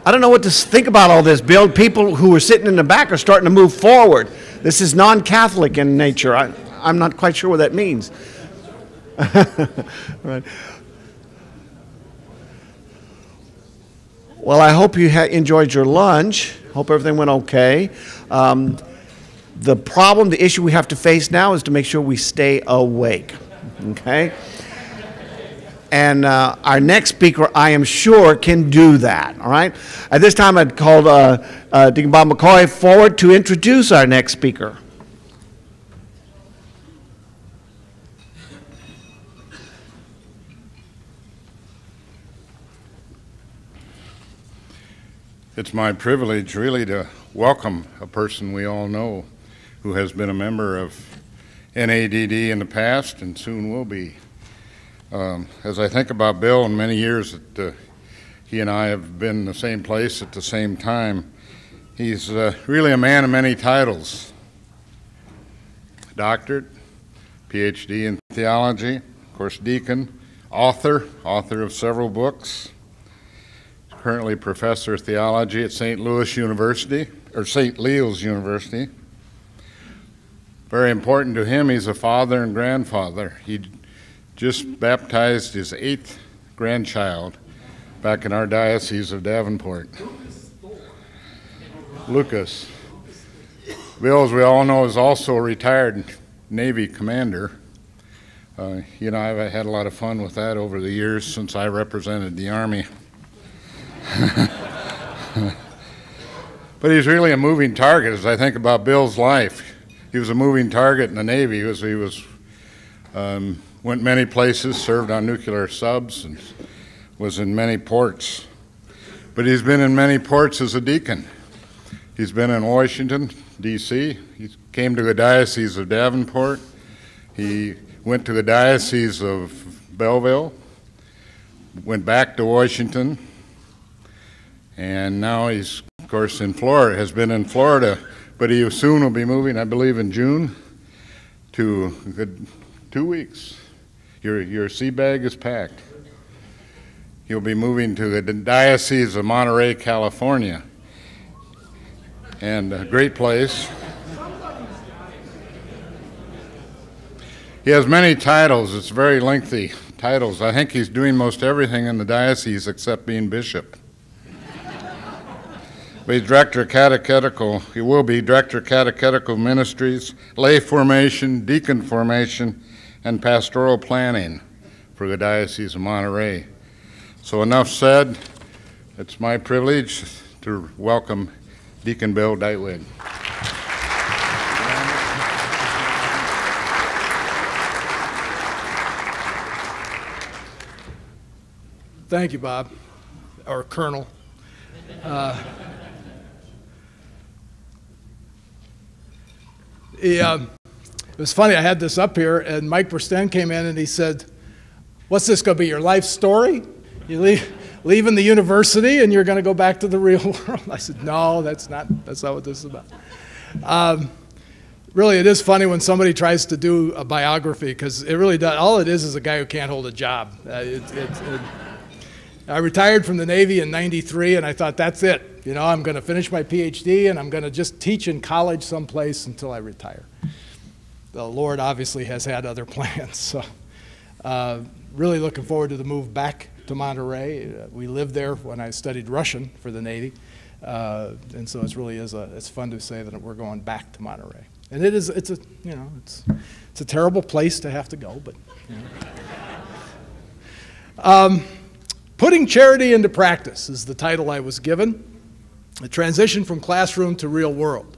I don't know what to think about all this, Bill. People who are sitting in the back are starting to move forward. This is non-Catholic in nature. I'm not quite sure what that means. Right. Well, I hope you enjoyed your lunch. Hope everything went okay. The issue we have to face now is to make sure we stay awake, okay? And our next speaker, I am sure, can do that, all right? At this time, I'd call Deacon Bob McCoy forward to introduce our next speaker. It's my privilege, really, to welcome a person we all know who has been a member of NADD in the past and soon will be. As I think about Bill and many years that he and I have been in the same place at the same time, he's really a man of many titles. Doctorate, PhD in theology, of course deacon, author of several books, currently professor of theology at St. Leo's University. Very important to him, he's a father and grandfather. He just baptized his 8th grandchild back in our Diocese of Davenport. Lucas. Bill, as we all know, is also a retired Navy commander. You know, I've had a lot of fun with that over the years since I represented the Army. But he's really a moving target as I think about Bill's life. He was a moving target in the Navy. Went many places, served on nuclear subs, and was in many ports. But he's been in many ports as a deacon. He's been in Washington, D.C. He came to the Diocese of Davenport. He went to the Diocese of Belleville, went back to Washington, and now he's, of course, in Florida, has been in Florida, but he soon will be moving, I believe, in June to 2 weeks. Your sea bag is packed. He'll be moving to the Diocese of Monterey, California, and a great place. He has many titles. It's very lengthy titles. I think he's doing most everything in the diocese except being bishop. But he's director of catechetical. He will be director of catechetical ministries, lay formation, deacon formation, and pastoral planning for the Diocese of Monterey. So enough said. It's my privilege to welcome Deacon Bill Ditewig. Thank you, Bob, or Colonel. It was funny, I had this up here, and Mike Bursten came in and he said, "What's this going to be, your life story? You leaving the university and you're going to go back to the real world?" I said, "No, that's not what this is about." Really, it is funny when somebody tries to do a biography, because it really does. All it is a guy who can't hold a job. I retired from the Navy in '93, and I thought, that's it. You know, I'm going to finish my PhD, and I'm going to just teach in college someplace until I retire. The Lord obviously has had other plans, so really looking forward to the move back to Monterey. We lived there when I studied Russian for the Navy, and so it really is it's fun to say that we're going back to Monterey. And it's a terrible place to have to go, but you know. Putting Charity into Practice is the title I was given. A transition from classroom to real world.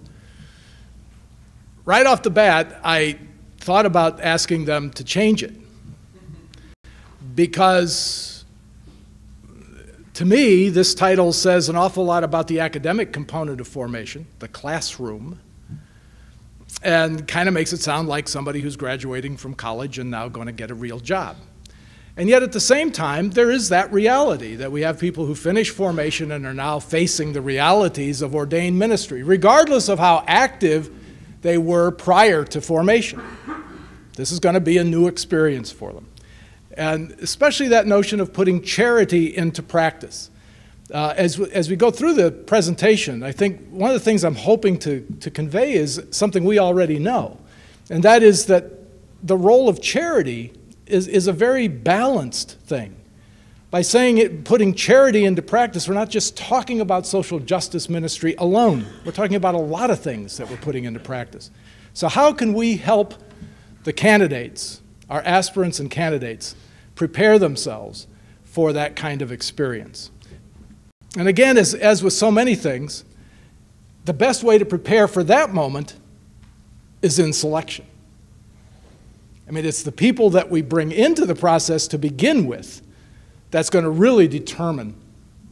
Right off the bat, I thought about asking them to change it, because to me, this title says an awful lot about the academic component of formation, the classroom, and kind of makes it sound like somebody who's graduating from college and now going to get a real job. And yet at the same time, there is that reality that we have people who finish formation and are now facing the realities of ordained ministry, regardless of how active they were prior to formation. This is going to be a new experience for them. And especially that notion of putting charity into practice. As we go through the presentation, I think one of the things I'm hoping to convey is something we already know, and that is that the role of charity is a very balanced thing. By saying it, putting charity into practice, we're not just talking about social justice ministry alone. We're talking about a lot of things that we're putting into practice. So how can we help the candidates, our aspirants and candidates, prepare themselves for that kind of experience? And again, as with so many things, the best way to prepare for that moment is in selection. I mean, it's the people that we bring into the process to begin with that's going to really determine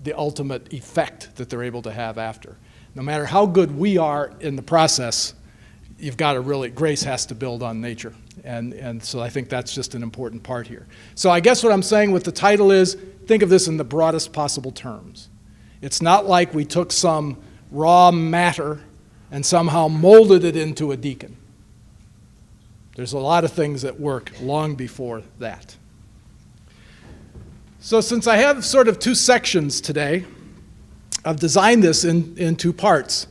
the ultimate effect that they're able to have after. No matter how good we are in the process, you've got to really, grace has to build on nature. And so I think that's just an important part here. So I guess what I'm saying with the title is, think of this in the broadest possible terms. It's not like we took some raw matter and somehow molded it into a deacon. There's a lot of things that work long before that. So since I have sort of two sections today, I've designed this in two parts.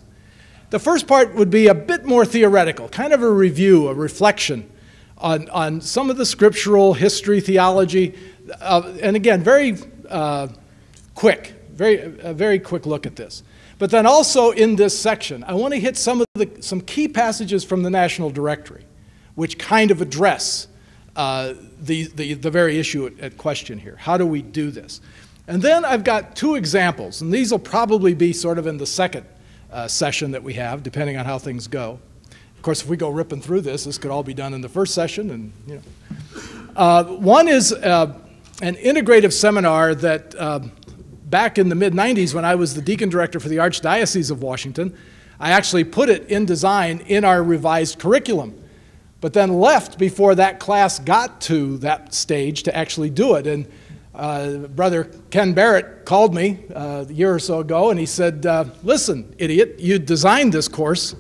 The first part would be a bit more theoretical, kind of a review, a reflection on some of the scriptural history, theology, and again, very quick, very quick look at this. But then also in this section, I want to hit some key passages from the National Directory, which kind of address the very issue at question here. How do we do this? And then I've got two examples, and these will probably be sort of in the second session that we have, depending on how things go. Of course, if we go ripping through this could all be done in the first session. And you know, one is an integrative seminar that back in the mid-90s, when I was the deacon director for the Archdiocese of Washington, I actually put it in design in our revised curriculum, but then left before that class got to that stage to actually do it. And Brother Ken Barrett called me a year or so ago, and he said, listen, idiot, you designed this course,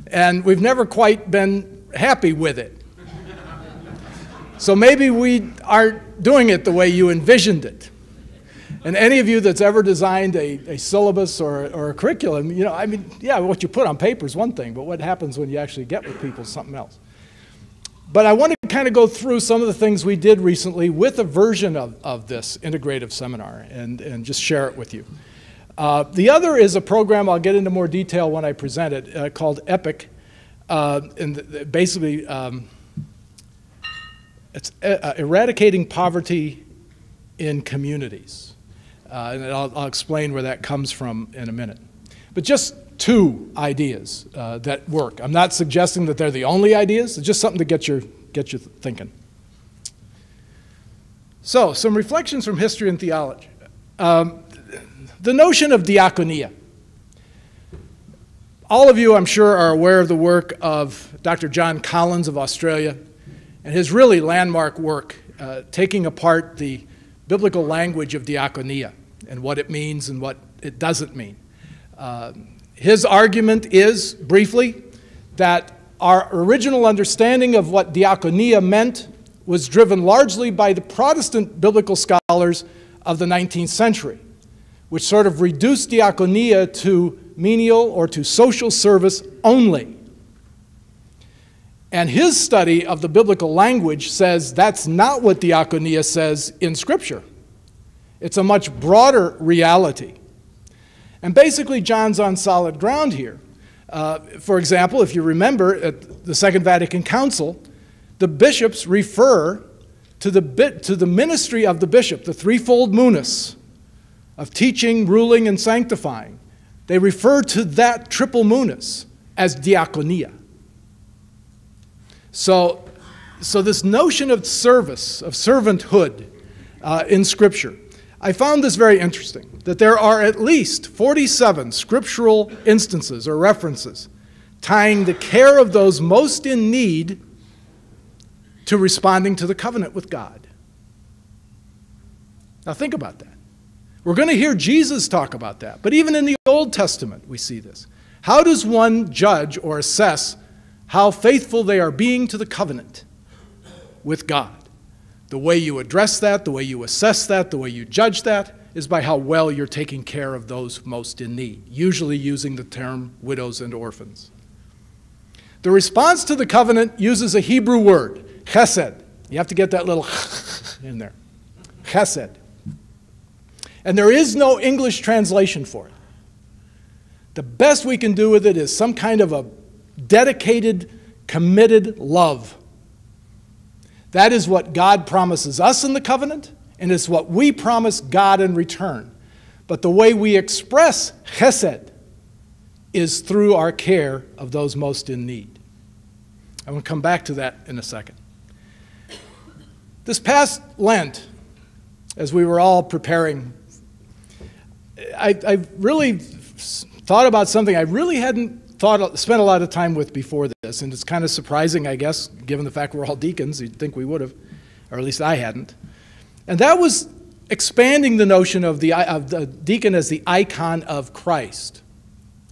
and we've never quite been happy with it. So maybe we aren't doing it the way you envisioned it. And any of you that's ever designed a syllabus or a curriculum, you know, I mean, yeah, what you put on paper is one thing, but what happens when you actually get with people is something else. But I want to kind of go through some of the things we did recently with a version of this integrative seminar and just share it with you. The other is a program, I'll get into more detail when I present it, called EPIC. And basically, it's eradicating poverty in communities. And I'll explain where that comes from in a minute. But just two ideas that work. I'm not suggesting that they're the only ideas. It's just something to get you thinking. So, some reflections from history and theology. The notion of diaconia. All of you, I'm sure, are aware of the work of Dr. John Collins of Australia and his really landmark work taking apart the biblical language of diaconia and what it means and what it doesn't mean. His argument is, briefly, that our original understanding of what diaconia meant was driven largely by the Protestant biblical scholars of the 19th century, which sort of reduced diaconia to menial or to social service only. And his study of the biblical language says that's not what diaconia says in Scripture. It's a much broader reality. And basically, John's on solid ground here. For example, if you remember, at the Second Vatican Council, the bishops refer to the ministry of the bishop, the threefold munus, of teaching, ruling, and sanctifying. They refer to that triple munus as diaconia. So this notion of service, of servanthood in Scripture, I found this very interesting, that there are at least 47 scriptural instances or references tying the care of those most in need to responding to the covenant with God. Now think about that. We're going to hear Jesus talk about that, but even in the Old Testament we see this. How does one judge or assess how faithful they are being to the covenant with God? The way you address that, the way you assess that, the way you judge that is by how well you're taking care of those most in need, usually using the term widows and orphans. The response to the covenant uses a Hebrew word, chesed. You have to get that little in there. Chesed. And there is no English translation for it. The best we can do with it is some kind of a dedicated, committed love. That is what God promises us in the covenant, and it's what we promise God in return. But the way we express chesed is through our care of those most in need. I'm going to come back to that in a second. This past Lent, as we were all preparing, I really thought about something I really hadn't spent a lot of time with before this, and it's kind of surprising, I guess, given the fact we're all deacons. You'd think we would have, or at least I hadn't. And that was expanding the notion of the deacon as the icon of Christ,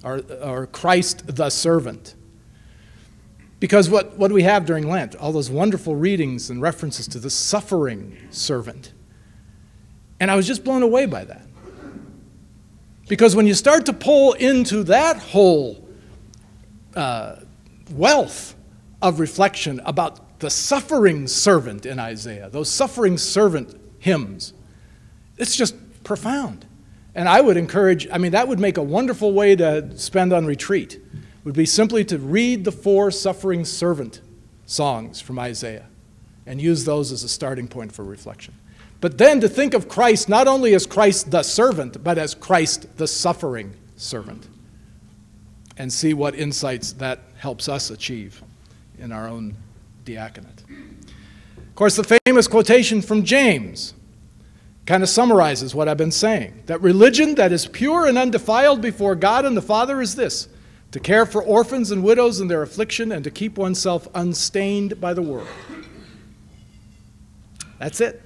or Christ the servant. Because what do we have during Lent? All those wonderful readings and references to the suffering servant. And I was just blown away by that. Because when you start to pull into that whole wealth of reflection about the suffering servant in Isaiah, those suffering servant hymns, it's just profound. And I would encourage, that would make a wonderful way to spend on retreat, would be simply to read the 4 suffering servant songs from Isaiah and use those as a starting point for reflection. But then to think of Christ not only as Christ the servant, but as Christ the suffering servant, and see what insights that helps us achieve in our own diaconate. Of course, the famous quotation from James kind of summarizes what I've been saying, that religion that is pure and undefiled before God and the Father is this: to care for orphans and widows in their affliction and to keep oneself unstained by the world. That's it.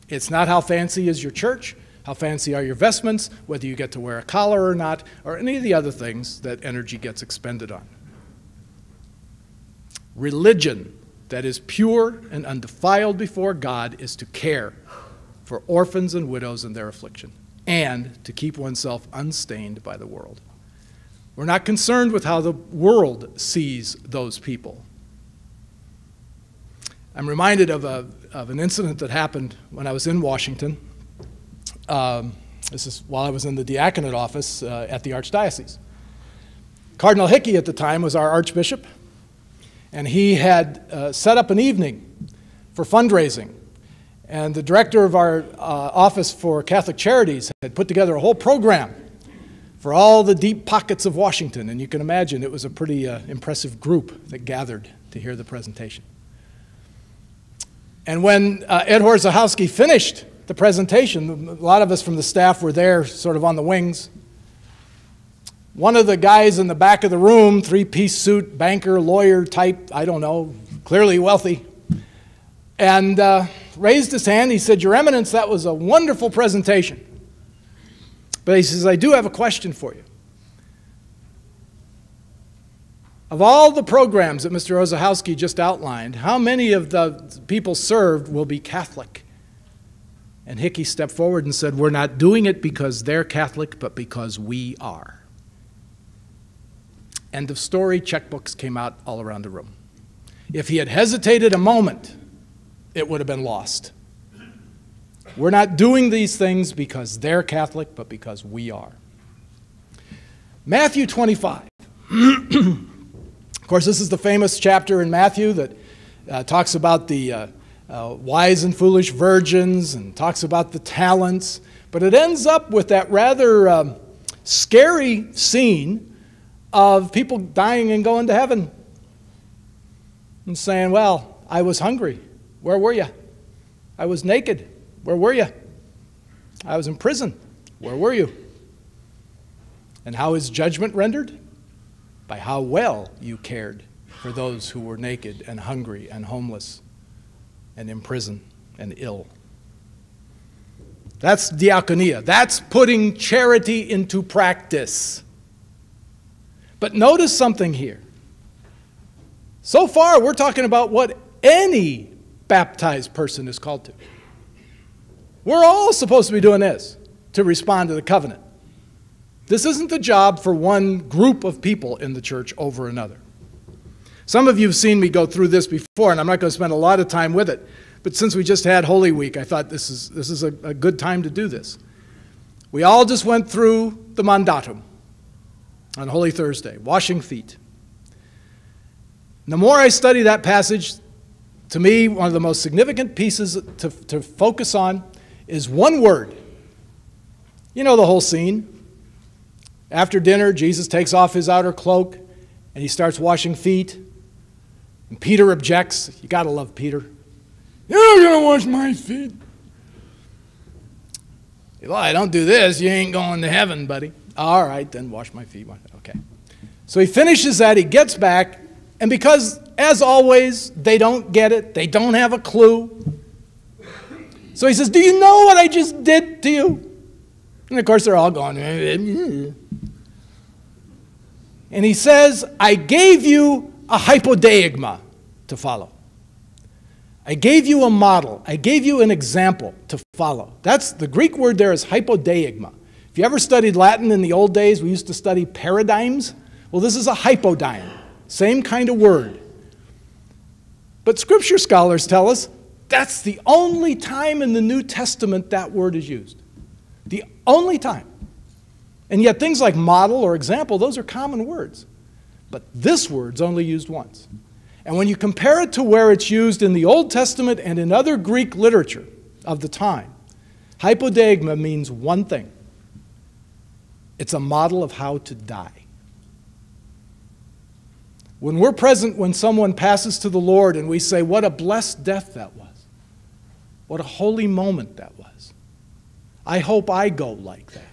It's not how fancy is your church, how fancy are your vestments, whether you get to wear a collar or not, or any of the other things that energy gets expended on. Religion that is pure and undefiled before God is to care for orphans and widows in their affliction and to keep oneself unstained by the world. We're not concerned with how the world sees those people. I'm reminded of an incident that happened when I was in Washington. This is while I was in the diaconate office at the Archdiocese. Cardinal Hickey at the time was our Archbishop, and he had set up an evening for fundraising. And the director of our Office for Catholic Charities had put together a whole program for all the deep pockets of Washington. And you can imagine it was a pretty impressive group that gathered to hear the presentation. And when Ed Horzachowski finished the presentation, a lot of us from the staff were there sort of on the wings. One of the guys in the back of the room, 3-piece suit, banker, lawyer type, I don't know, clearly wealthy, and raised his hand. He said, "Your Eminence, that was a wonderful presentation. But," he says, "I do have a question for you. Of all the programs that Mr. Horzachowski just outlined, how many of the people served will be Catholic?" And Hickey stepped forward and said, "We're not doing it because they're Catholic, but because we are." End of story. Checkbooks came out all around the room. If he had hesitated a moment, it would have been lost. We're not doing these things because they're Catholic, but because we are. Matthew 25. Of course, this is the famous chapter in Matthew that talks about the wise and foolish virgins and talks about the talents. But it ends up with that rather scary scene of people dying and going to heaven and saying, "Well, I was hungry. Where were you? I was naked. Where were you? I was in prison. Where were you?" And how is judgment rendered? By how well you cared for those who were naked and hungry and homeless and in prison and ill. That's diaconia. That's putting charity into practice. But notice something here. So far, we're talking about what any baptized person is called to. We're all supposed to be doing this. to respond to the covenant. This isn't the job for one group of people in the church over another. Some of you have seen me go through this before, and I'm not going to spend a lot of time with it. But since we just had Holy Week, I thought this is a good time to do this. We all just went through the mandatum on Holy Thursday, washing feet. And the more I study that passage, to me, one of the most significant pieces to focus on is one word. You know the whole scene. After dinner, Jesus takes off his outer cloak, and he starts washing feet. And Peter objects. You got to love Peter. You're not going to wash my feet. Well, I don't do this. You ain't going to heaven, buddy. All right, then wash my feet. Okay. So he finishes that. He gets back. And because, as always, they don't get it. They don't have a clue. So he says, do you know what I just did to you? And, of course, they're all going, and he says, I gave you a hypodeigma to follow. I gave you a model. I gave you an example to follow. That's the Greek word there is hypodeigma. If you ever studied Latin in the old days, we used to study paradigms. Well, this is a hypodyne, same kind of word. But Scripture scholars tell us that's the only time in the New Testament that word is used. The only time. And yet things like model or example, those are common words. But this word's only used once. And when you compare it to where it's used in the Old Testament and in other Greek literature of the time, hypodeigma means one thing. It's a model of how to die. When we're present when someone passes to the Lord and we say, what a blessed death that was. What a holy moment that was. I hope I go like that.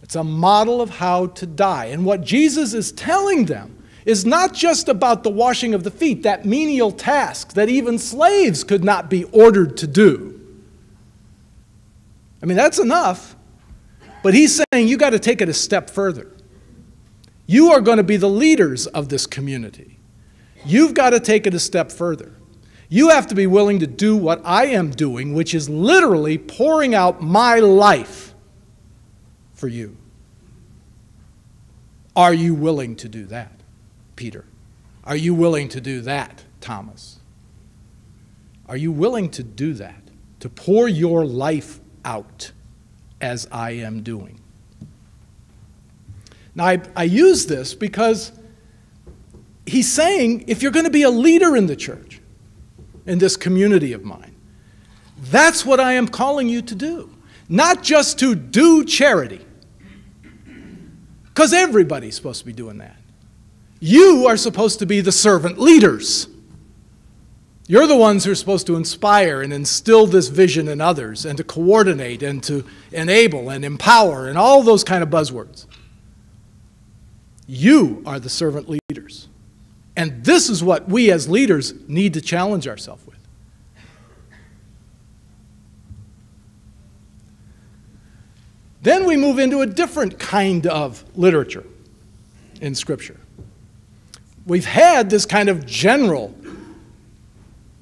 It's a model of how to die. And what Jesus is telling them is not just about the washing of the feet, that menial task that even slaves could not be ordered to do. I mean, that's enough. But he's saying you got to take it a step further. You are going to be the leaders of this community. You've got to take it a step further. You have to be willing to do what I am doing, which is literally pouring out my life for you. Are you willing to do that, Peter? Are you willing to do that, Thomas? Are you willing to do that, to pour your life out as I am doing? Now, I use this because he's saying if you're going to be a leader in the church, in this community of mine, that's what I am calling you to do. Not just to do charity, because everybody's supposed to be doing that. You are supposed to be the servant leaders. You're the ones who are supposed to inspire and instill this vision in others and to coordinate and to enable and empower and all those kind of buzzwords. You are the servant leaders. And this is what we as leaders need to challenge ourselves with. Then we move into a different kind of literature in Scripture. We've had this kind of general,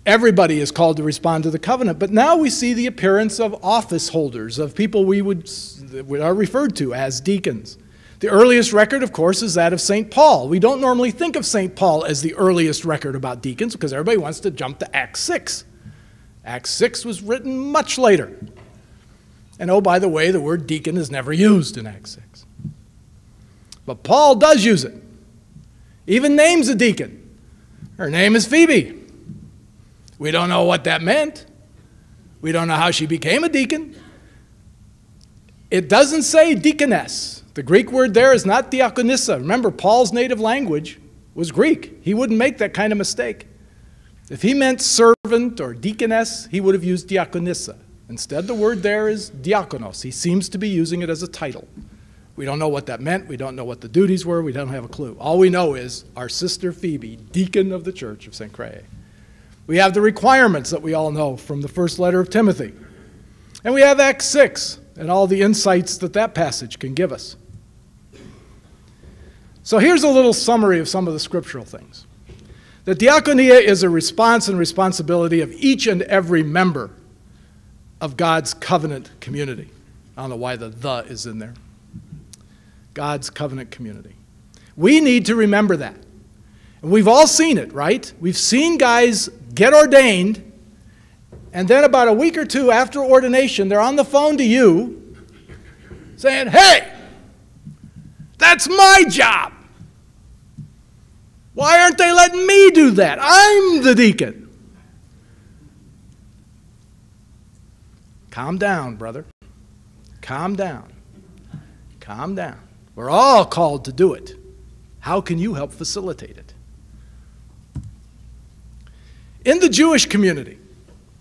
everybody is called to respond to the covenant, but now we see the appearance of office holders, of people we are referred to as deacons. The earliest record, of course, is that of St. Paul. We don't normally think of St. Paul as the earliest record about deacons because everybody wants to jump to Acts 6. Acts 6 was written much later. And oh, by the way, the word deacon is never used in Acts 6. But Paul does use it. Even names a deacon. Her name is Phoebe. We don't know what that meant. We don't know how she became a deacon. It doesn't say deaconess. The Greek word there is not diaconissa. Remember, Paul's native language was Greek. He wouldn't make that kind of mistake. If he meant servant or deaconess, he would have used diaconissa. Instead, the word there is diakonos. He seems to be using it as a title. We don't know what that meant. We don't know what the duties were. We don't have a clue. All we know is our sister Phoebe, deacon of the church of St. Croix. We have the requirements that we all know from the first letter of Timothy. And we have Acts 6 and all the insights that that passage can give us. So here's a little summary of some of the scriptural things. The Diaconia is a response and responsibility of each and every member of God's covenant community. I don't know why the is in there. God's covenant community. We need to remember that. And we've all seen it, right? We've seen guys get ordained, and then about a week or two after ordination, they're on the phone to you saying, hey, that's my job. Why aren't they letting me do that? I'm the deacon. Calm down, brother. Calm down. Calm down. We're all called to do it. How can you help facilitate it? In the Jewish community,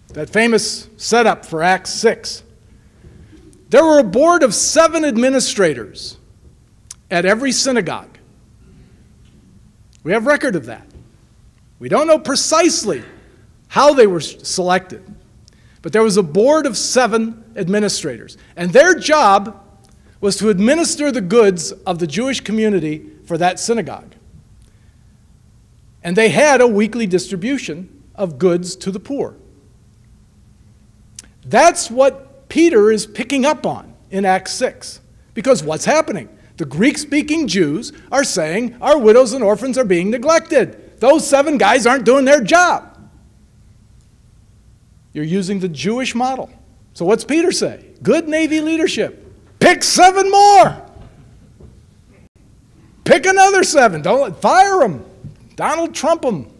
that famous setup for Acts 6, there were a board of 7 administrators at every synagogue. We have record of that. We don't know precisely how they were selected, but there was a board of 7 administrators, and their job was to administer the goods of the Jewish community for that synagogue. And they had a weekly distribution of goods to the poor. That's what Peter is picking up on in Acts 6. Because what's happening? The Greek-speaking Jews are saying our widows and orphans are being neglected. Those 7 guys aren't doing their job. You're using the Jewish model. So what's Peter say? Good Navy leadership. Pick 7 more. Pick another 7. Don't fire them. Donald Trump them.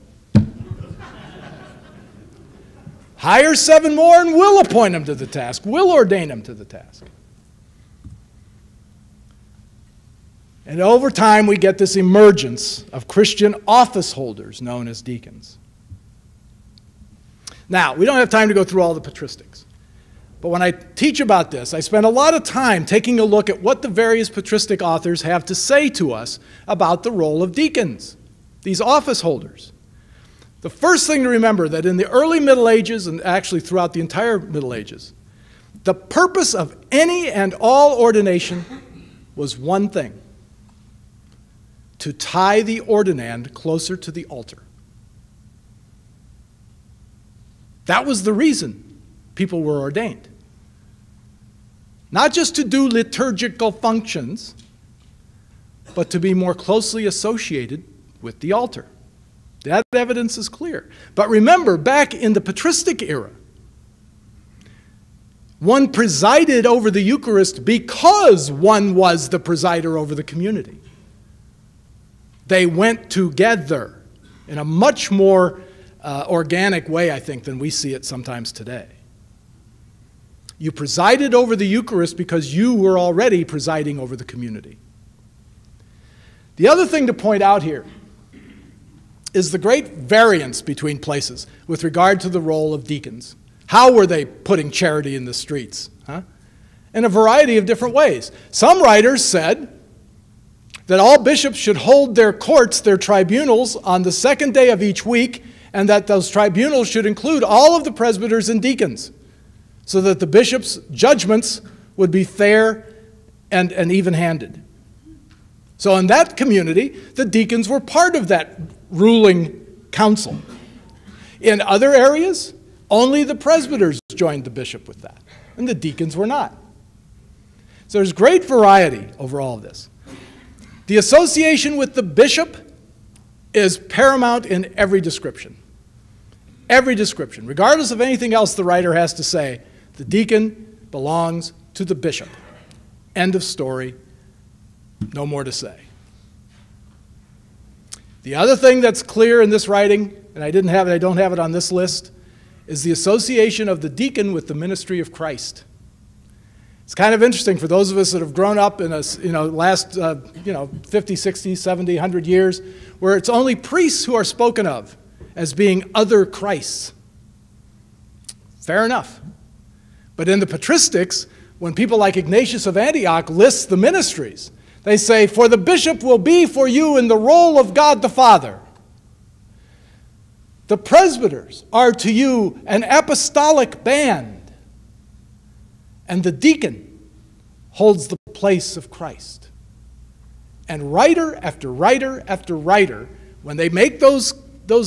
Hire 7 more and we'll appoint them to the task. We'll ordain them to the task. And over time we get this emergence of Christian office holders known as deacons. Now, we don't have time to go through all the patristics. But when I teach about this, I spend a lot of time taking a look at what the various patristic authors have to say to us about the role of deacons, these office holders. The first thing to remember that in the early Middle Ages, and actually throughout the entire Middle Ages, the purpose of any and all ordination was one thing: to tie the ordinand closer to the altar. That was the reason people were ordained. Not just to do liturgical functions, but to be more closely associated with the altar. That evidence is clear. But remember, back in the patristic era, one presided over the Eucharist because one was the presider over the community. They went together in a much more organic way, I think, than we see it sometimes today. You presided over the Eucharist because you were already presiding over the community. The other thing to point out here is the great variance between places with regard to the role of deacons. How were they putting charity in the streets? In a variety of different ways. Some writers said that all bishops should hold their courts, their tribunals, on the 2nd day of each week, and that those tribunals should include all of the presbyters and deacons, so that the bishop's judgments would be fair and even-handed. So in that community, the deacons were part of that ruling council. In other areas, only the presbyters joined the bishop with that, and the deacons were not. So there's great variety over all of this. The association with the bishop is paramount in every description. Every description. Regardless of anything else the writer has to say, the deacon belongs to the bishop. End of story. No more to say. The other thing that's clear in this writing, and I don't have it on this list, is the association of the deacon with the ministry of Christ. It's kind of interesting for those of us that have grown up in last 50, 60, 70, 100 years, where it's only priests who are spoken of as being other Christs. Fair enough. But in the patristics, when people like Ignatius of Antioch list the ministries, they say, for the bishop will be for you in the role of God the Father. The presbyters are to you an apostolic band. And the deacon holds the place of Christ. And writer after writer after writer, when they make those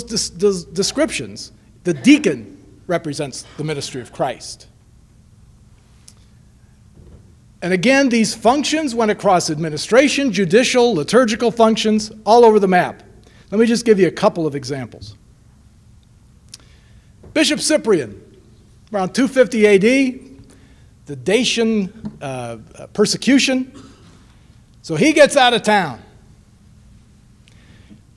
descriptions, the deacon represents the ministry of Christ. And again, these functions went across administration, judicial, liturgical functions, all over the map. Let me just give you a couple of examples. Bishop Cyprian, around 250 AD, the Dacian persecution. So he gets out of town.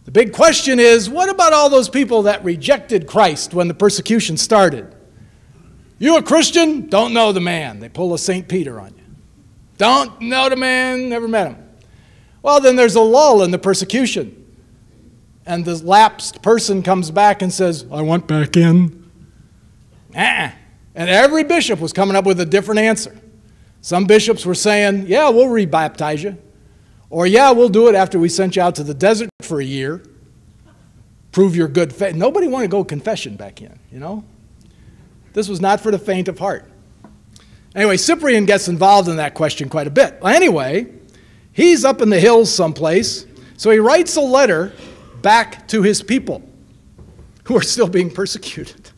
The big question is, what about all those people that rejected Christ when the persecution started? You a Christian? Don't know the man. They pull a St. Peter on you. Don't know the man, never met him. Well, then there's a lull in the persecution. And the lapsed person comes back and says, I want back in. And every bishop was coming up with a different answer. Some bishops were saying, yeah, we'll rebaptize you. Or, yeah, we'll do it after we sent you out to the desert for a year. Prove your good faith. Nobody wanted to go confession back in, you know. This was not for the faint of heart. Anyway, Cyprian gets involved in that question quite a bit. Well, anyway, he's up in the hills someplace, so he writes a letter back to his people who are still being persecuted.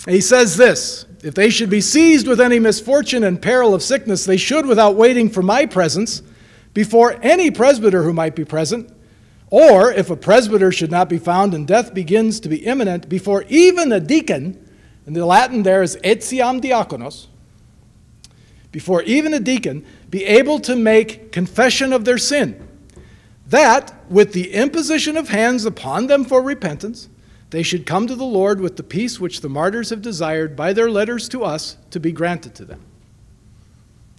And he says this, if they should be seized with any misfortune and peril of sickness, they should, without waiting for my presence, before any presbyter who might be present, or if a presbyter should not be found and death begins to be imminent, before even a deacon, and the Latin there is etiam diaconos, before even a deacon, be able to make confession of their sin, that, with the imposition of hands upon them for repentance, they should come to the Lord with the peace which the martyrs have desired by their letters to us to be granted to them.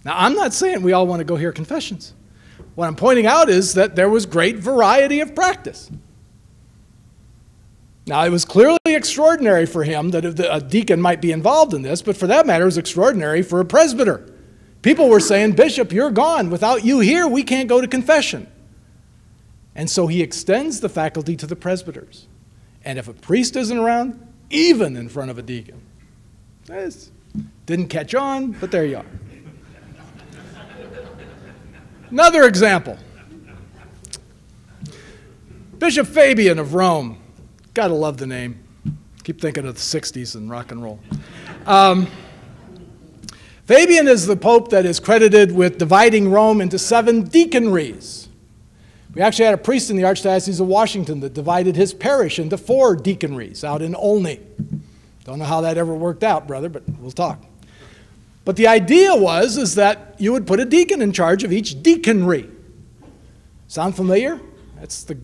Now, I'm not saying we all want to go hear confessions. What I'm pointing out is that there was great variety of practice. Now, it was clearly extraordinary for him that a deacon might be involved in this, but for that matter, it was extraordinary for a presbyter. People were saying, Bishop, you're gone. Without you here, we can't go to confession. And so he extends the faculty to the presbyters. And if a priest isn't around, even in front of a deacon. This didn't catch on, but there you are. Another example. Bishop Fabian of Rome. Gotta love the name. Keep thinking of the 60s and rock and roll. Fabian is the pope that is credited with dividing Rome into 7 deaconries. We actually had a priest in the Archdiocese of Washington that divided his parish into 4 deaconries out in Olney. Don't know how that ever worked out, brother, but we'll talk. But the idea is that you would put a deacon in charge of each deaconry. Sound familiar? That's the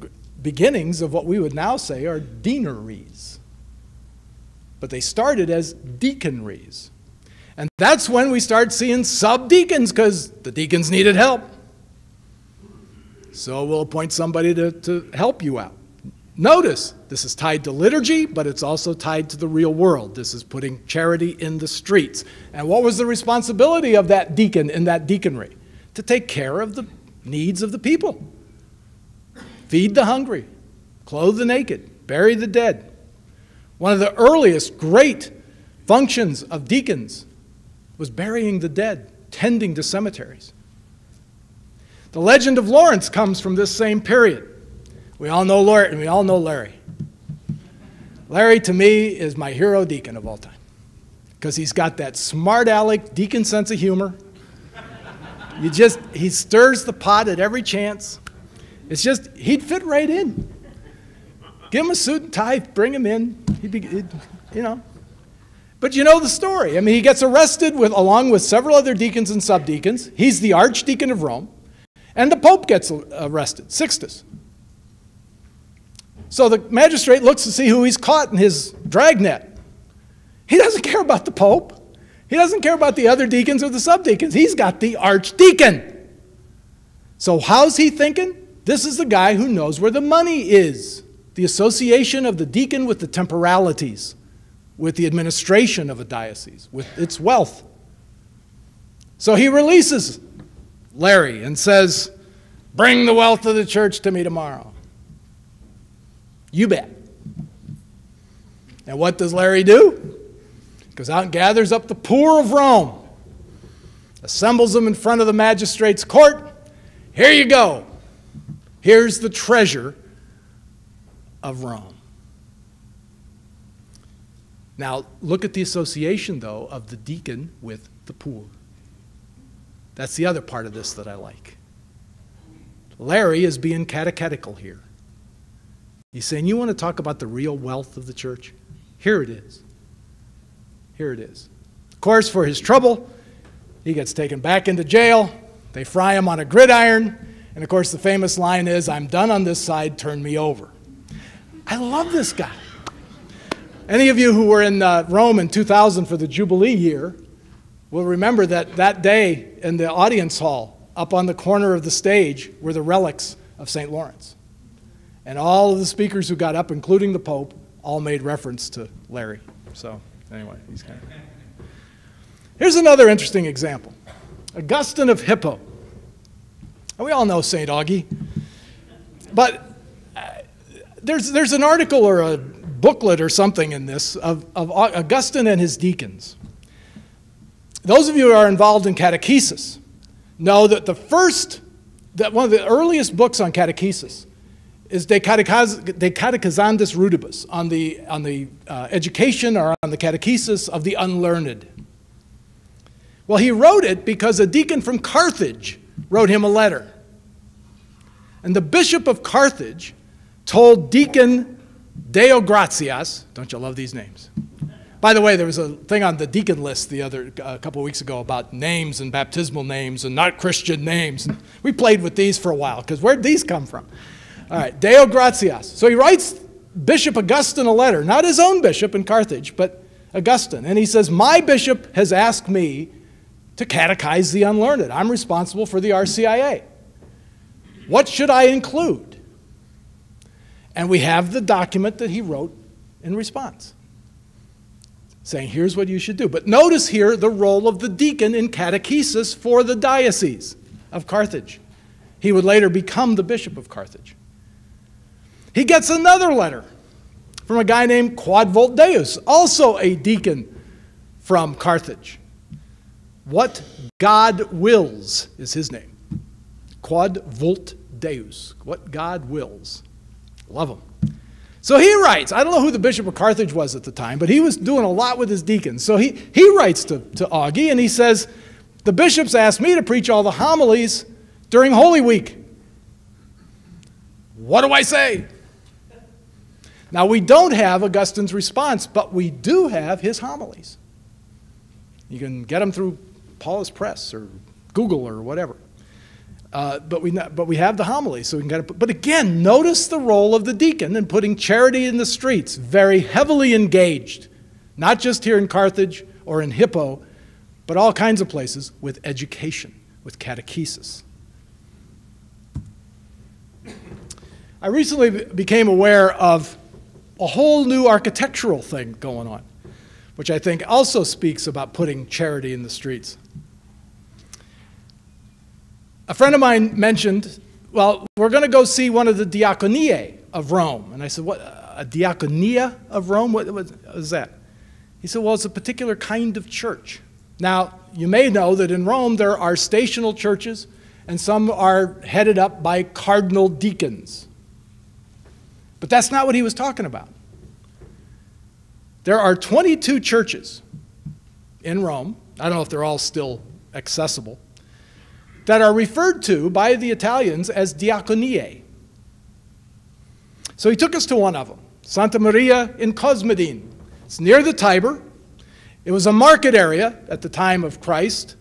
beginnings of what we would now say are deaneries. But they started as deaconries. And that's when we start seeing sub-deacons, because the deacons needed help. So we'll appoint somebody to help you out. Notice, this is tied to liturgy, but it's also tied to the real world. This is putting charity in the streets. And what was the responsibility of that deacon in that deaconry? To take care of the needs of the people. Feed the hungry, clothe the naked, bury the dead. One of the earliest great functions of deacons was burying the dead, tending to cemeteries. The legend of Lawrence comes from this same period. We all know Larry. Larry, to me, is my hero deacon of all time, because he's got that smart aleck deacon sense of humor. He stirs the pot at every chance. It's just, he'd fit right in. Give him a suit and tie, bring him in. You know. But you know the story. I mean, he gets arrested along with several other deacons and subdeacons. He's the archdeacon of Rome. And the Pope gets arrested, Sixtus. So the magistrate looks to see who he's caught in his dragnet. He doesn't care about the Pope. He doesn't care about the other deacons or the subdeacons. He's got the archdeacon. So how's he thinking? This is the guy who knows where the money is. The association of the deacon with the temporalities, with the administration of a diocese, with its wealth. So he releases Larry and says, bring the wealth of the church to me tomorrow. You bet. And what does Larry do? Goes out and gathers up the poor of Rome, assembles them in front of the magistrate's court. Here you go. Here's the treasure of Rome. Now, look at the association, though, of the deacon with the poor. That's the other part of this that I like. Larry is being catechetical here. He's saying, you want to talk about the real wealth of the church? Here it is. Here it is. Of course, for his trouble, he gets taken back into jail. They fry him on a gridiron. And of course, the famous line is, I'm done on this side, turn me over. I love this guy. Any of you who were in Rome in 2000 for the Jubilee year will remember that that day in the audience hall, up on the corner of the stage, were the relics of St. Lawrence. And all of the speakers who got up, including the Pope, all made reference to Larry. So anyway, he's kind of... Here's another interesting example. Augustine of Hippo. And we all know St. Augie. But there's an article or a booklet or something in this of Augustine and his deacons. Those of you who are involved in catechesis know that one of the earliest books on catechesis is De Catechizandis Rudibus, on the education or on the catechesis of the unlearned. Well, he wrote it because a deacon from Carthage wrote him a letter. And the bishop of Carthage told Deacon Deo Gratias, don't you love these names? By the way, there was a thing on the deacon list a couple of weeks ago about names and baptismal names and not Christian names. And we played with these for a while, because where'd these come from? All right, Deo Gratias. So he writes Bishop Augustine a letter, not his own bishop in Carthage, but Augustine. And he says, my bishop has asked me to catechize the unlearned. I'm responsible for the RCIA. What should I include? And we have the document that he wrote in response, saying, here's what you should do. But notice here the role of the deacon in catechesis for the Diocese of Carthage. He would later become the bishop of Carthage. He gets another letter from a guy named Quod Vult Deus, also a deacon from Carthage. What God wills is his name. Quod Vult Deus. What God wills. Love him. So he writes, I don't know who the bishop of Carthage was at the time, but he was doing a lot with his deacons. So he writes to Augie and he says, the bishops asked me to preach all the homilies during Holy Week. What do I say? Now we don't have Augustine's response, but we do have his homilies. You can get them through Paulus Press or Google or whatever. But we have the homilies, so we can get it. But again, notice the role of the deacon in putting charity in the streets, very heavily engaged, not just here in Carthage or in Hippo, but all kinds of places with education, with catechesis. I recently became aware of a whole new architectural thing going on, which I think also speaks about putting charity in the streets. A friend of mine mentioned, well, we're going to go see one of the diaconiae of Rome. And I said, what, a diaconia of Rome? What is that? He said, well, it's a particular kind of church. Now, you may know that in Rome there are stational churches, and some are headed up by cardinal deacons. But that's not what he was talking about. There are 22 churches in Rome. I don't know if they're all still accessible, that are referred to by the Italians as diaconiae. So he took us to one of them, Santa Maria in Cosmedin. It's near the Tiber. It was a market area at the time of Christ.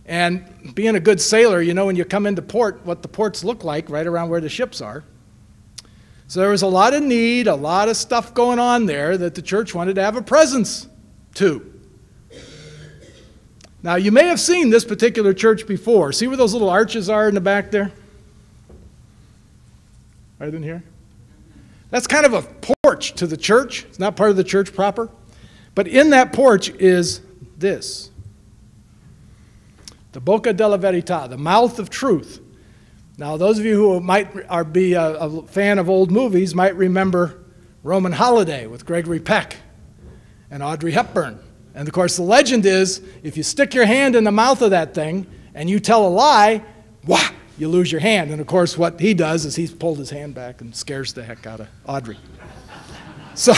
And being a good sailor, you know when you come into port, what the ports look like right around where the ships are. So there was a lot of need, a lot of stuff going on there that the church wanted to have a presence to. Now, you may have seen this particular church before. See where those little arches are in the back there? Right in here? That's kind of a porch to the church. It's not part of the church proper. But in that porch is this. The Bocca della Verita, the mouth of truth. Now, those of you who might be a fan of old movies might remember Roman Holiday with Gregory Peck and Audrey Hepburn. And of course, the legend is, if you stick your hand in the mouth of that thing and you tell a lie, wah, you lose your hand. And of course, what he does is he's pulled his hand back and scares the heck out of Audrey. So,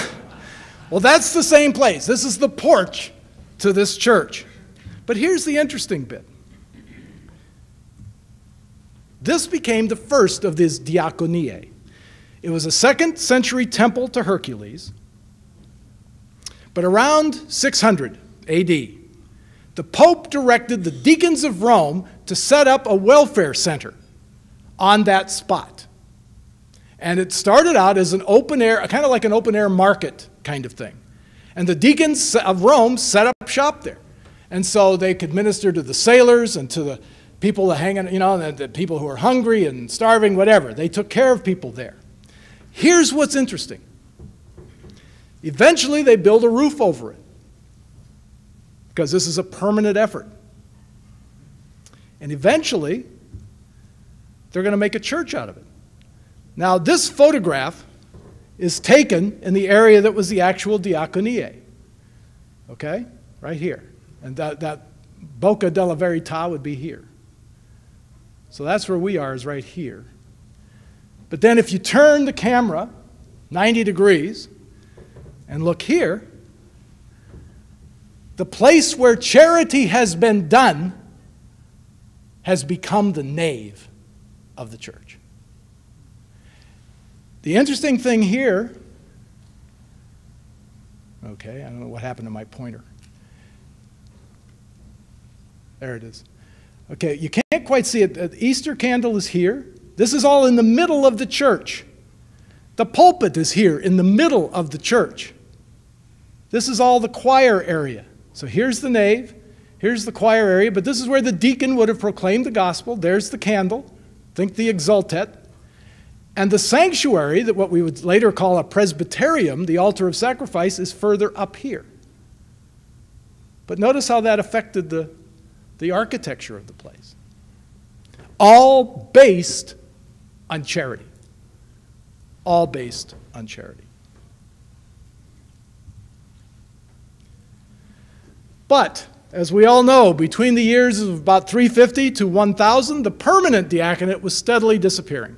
well, that's the same place. This is the porch to this church. But here's the interesting bit. This became the first of these diaconiae. It was a 2nd century temple to Hercules, but around 600 AD, the Pope directed the deacons of Rome to set up a welfare center on that spot. And it started out as an open air, kind of like an open air market kind of thing. And the deacons of Rome set up shop there. And so they could minister to the sailors and to the people that hanging, the people who are hungry and starving, whatever. They took care of people there. Here's what's interesting. Eventually, they build a roof over it because this is a permanent effort. And eventually, they're going to make a church out of it. Now, this photograph is taken in the area that was the actual diaconiae, okay, right here. And that Bocca della Verita would be here. So that's where we are, is right here. But then if you turn the camera 90 degrees and look here, the place where charity has been done has become the nave of the church. The interesting thing here, okay, I don't know what happened to my pointer. There it is. Okay, you can't quite see it. The Easter candle is here. This is all in the middle of the church. The pulpit is here in the middle of the church. This is all the choir area. So here's the nave, here's the choir area, but this is where the deacon would have proclaimed the gospel. There's the candle, think the exultet. And the sanctuary, that what we would later call a presbyterium, the altar of sacrifice, is further up here. But notice how that affected the architecture of the place. All based on charity. All based on charity. But, as we all know, between the years of about 350 to 1000, the permanent diaconate was steadily disappearing.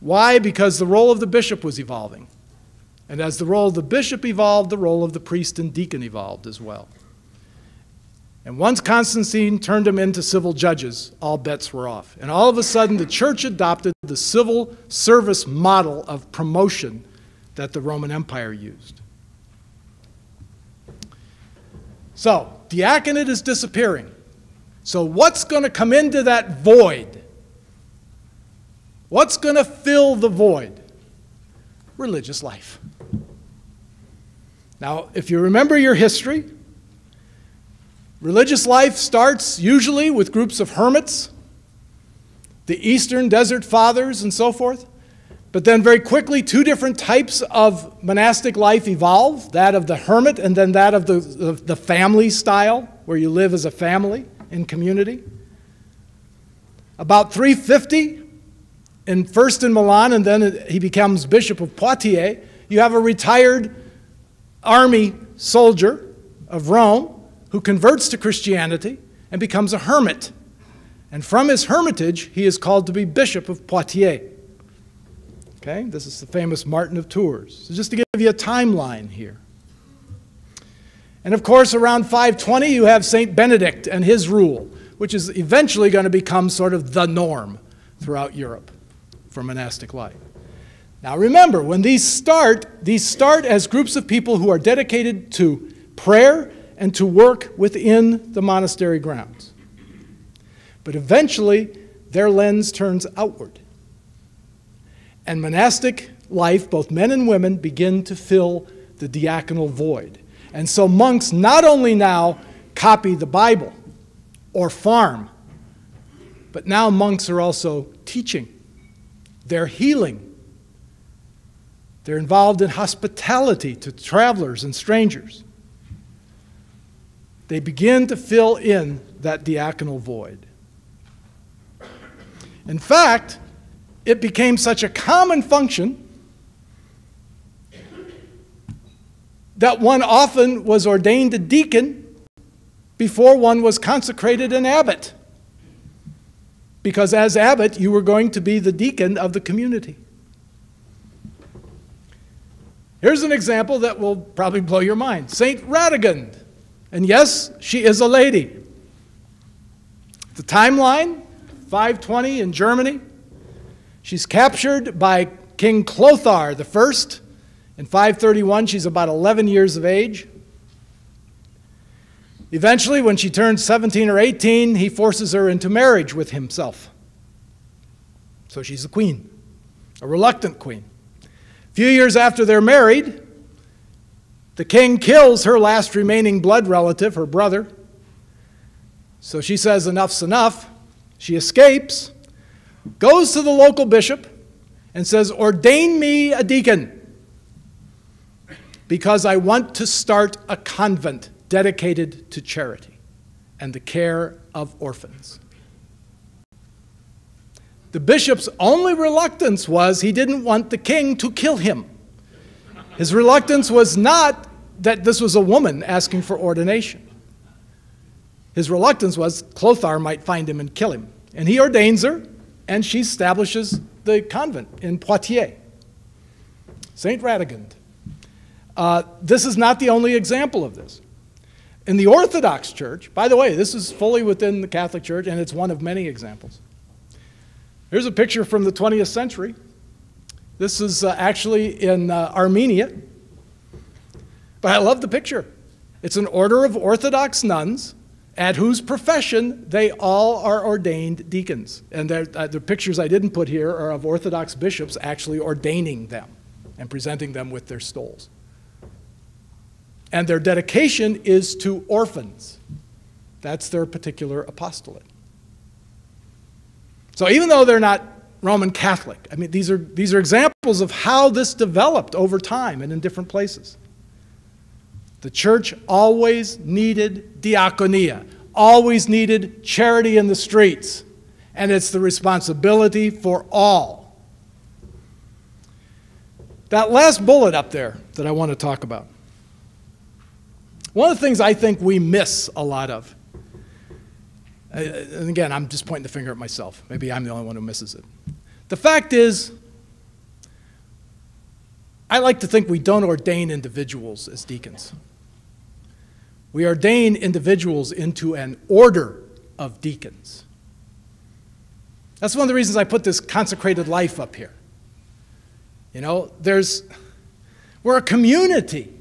Why? Because the role of the bishop was evolving. And as the role of the bishop evolved, the role of the priest and deacon evolved as well. And once Constantine turned them into civil judges, all bets were off. And all of a sudden, the church adopted the civil service model of promotion that the Roman Empire used. So, diaconate is disappearing. So what's going to come into that void? What's going to fill the void? Religious life. Now, if you remember your history, religious life starts usually with groups of hermits, the Eastern Desert Fathers, and so forth. But then very quickly, two different types of monastic life evolve, that of the hermit and then that of the family style, where you live as a family in community. About 350, first in Milan, and then he becomes Bishop of Poitiers, you have a retired army soldier of Rome who converts to Christianity and becomes a hermit. And from his hermitage, he is called to be Bishop of Poitiers. Okay, this is the famous Martin of Tours. So just to give you a timeline here. And of course, around 520, you have St. Benedict and his rule, which is eventually going to become sort of the norm throughout Europe for monastic life. Now remember, when these start as groups of people who are dedicated to prayer and to work within the monastery grounds. But eventually, their lens turns outward. And monastic life, both men and women, begin to fill the diaconal void. And so monks not only now copy the Bible or farm, but now monks are also teaching. They're healing. They're involved in hospitality to travelers and strangers. They begin to fill in that diaconal void. In fact, it became such a common function that one often was ordained a deacon before one was consecrated an abbot. Because as abbot, you were going to be the deacon of the community. Here's an example that will probably blow your mind. Saint Radegund. And yes, she is a lady. The timeline, 520 in Germany. She's captured by King Clothar I. In 531, she's about 11 years of age. Eventually, when she turns 17 or 18, he forces her into marriage with himself. So she's a queen, a reluctant queen. A few years after they're married, the king kills her last remaining blood relative, her brother. So she says, enough's enough. She escapes, goes to the local bishop, and says, ordain me a deacon, because I want to start a convent dedicated to charity and the care of orphans. The bishop's only reluctance was he didn't want the king to kill him. His reluctance was not that this was a woman asking for ordination. His reluctance was Clothar might find him and kill him. And he ordains her, and she establishes the convent in Poitiers, St. Radegund. This is not the only example of this. In the Orthodox Church, by the way, this is fully within the Catholic Church, and it's one of many examples. Here's a picture from the 20th century. This is actually in Armenia. But I love the picture. It's an order of Orthodox nuns at whose profession they all are ordained deacons. And the pictures I didn't put here are of Orthodox bishops actually ordaining them and presenting them with their stoles. And their dedication is to orphans. That's their particular apostolate. So even though they're not Roman Catholic, I mean, these are examples of how this developed over time and in different places. The church always needed diaconia, always needed charity in the streets, and it's the responsibility for all. That last bullet up there that I want to talk about. One of the things I think we miss a lot of, and again, I'm just pointing the finger at myself. Maybe I'm the only one who misses it. The fact is, I like to think we don't ordain individuals as deacons. We ordain individuals into an order of deacons. That's one of the reasons I put this consecrated life up here. You know, we're a community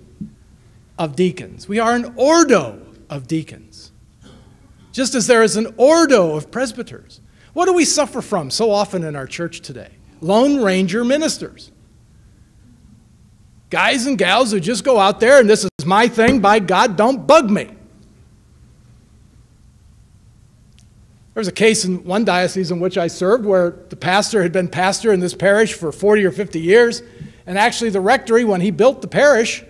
of deacons. We are an ordo of deacons. Just as there is an ordo of presbyters. What do we suffer from so often in our church today? Lone Ranger ministers. Guys and gals who just go out there and this is my thing, by God, don't bug me. There was a case in one diocese in which I served where the pastor had been pastor in this parish for 40 or 50 years, and actually the rectory, when he built the parish,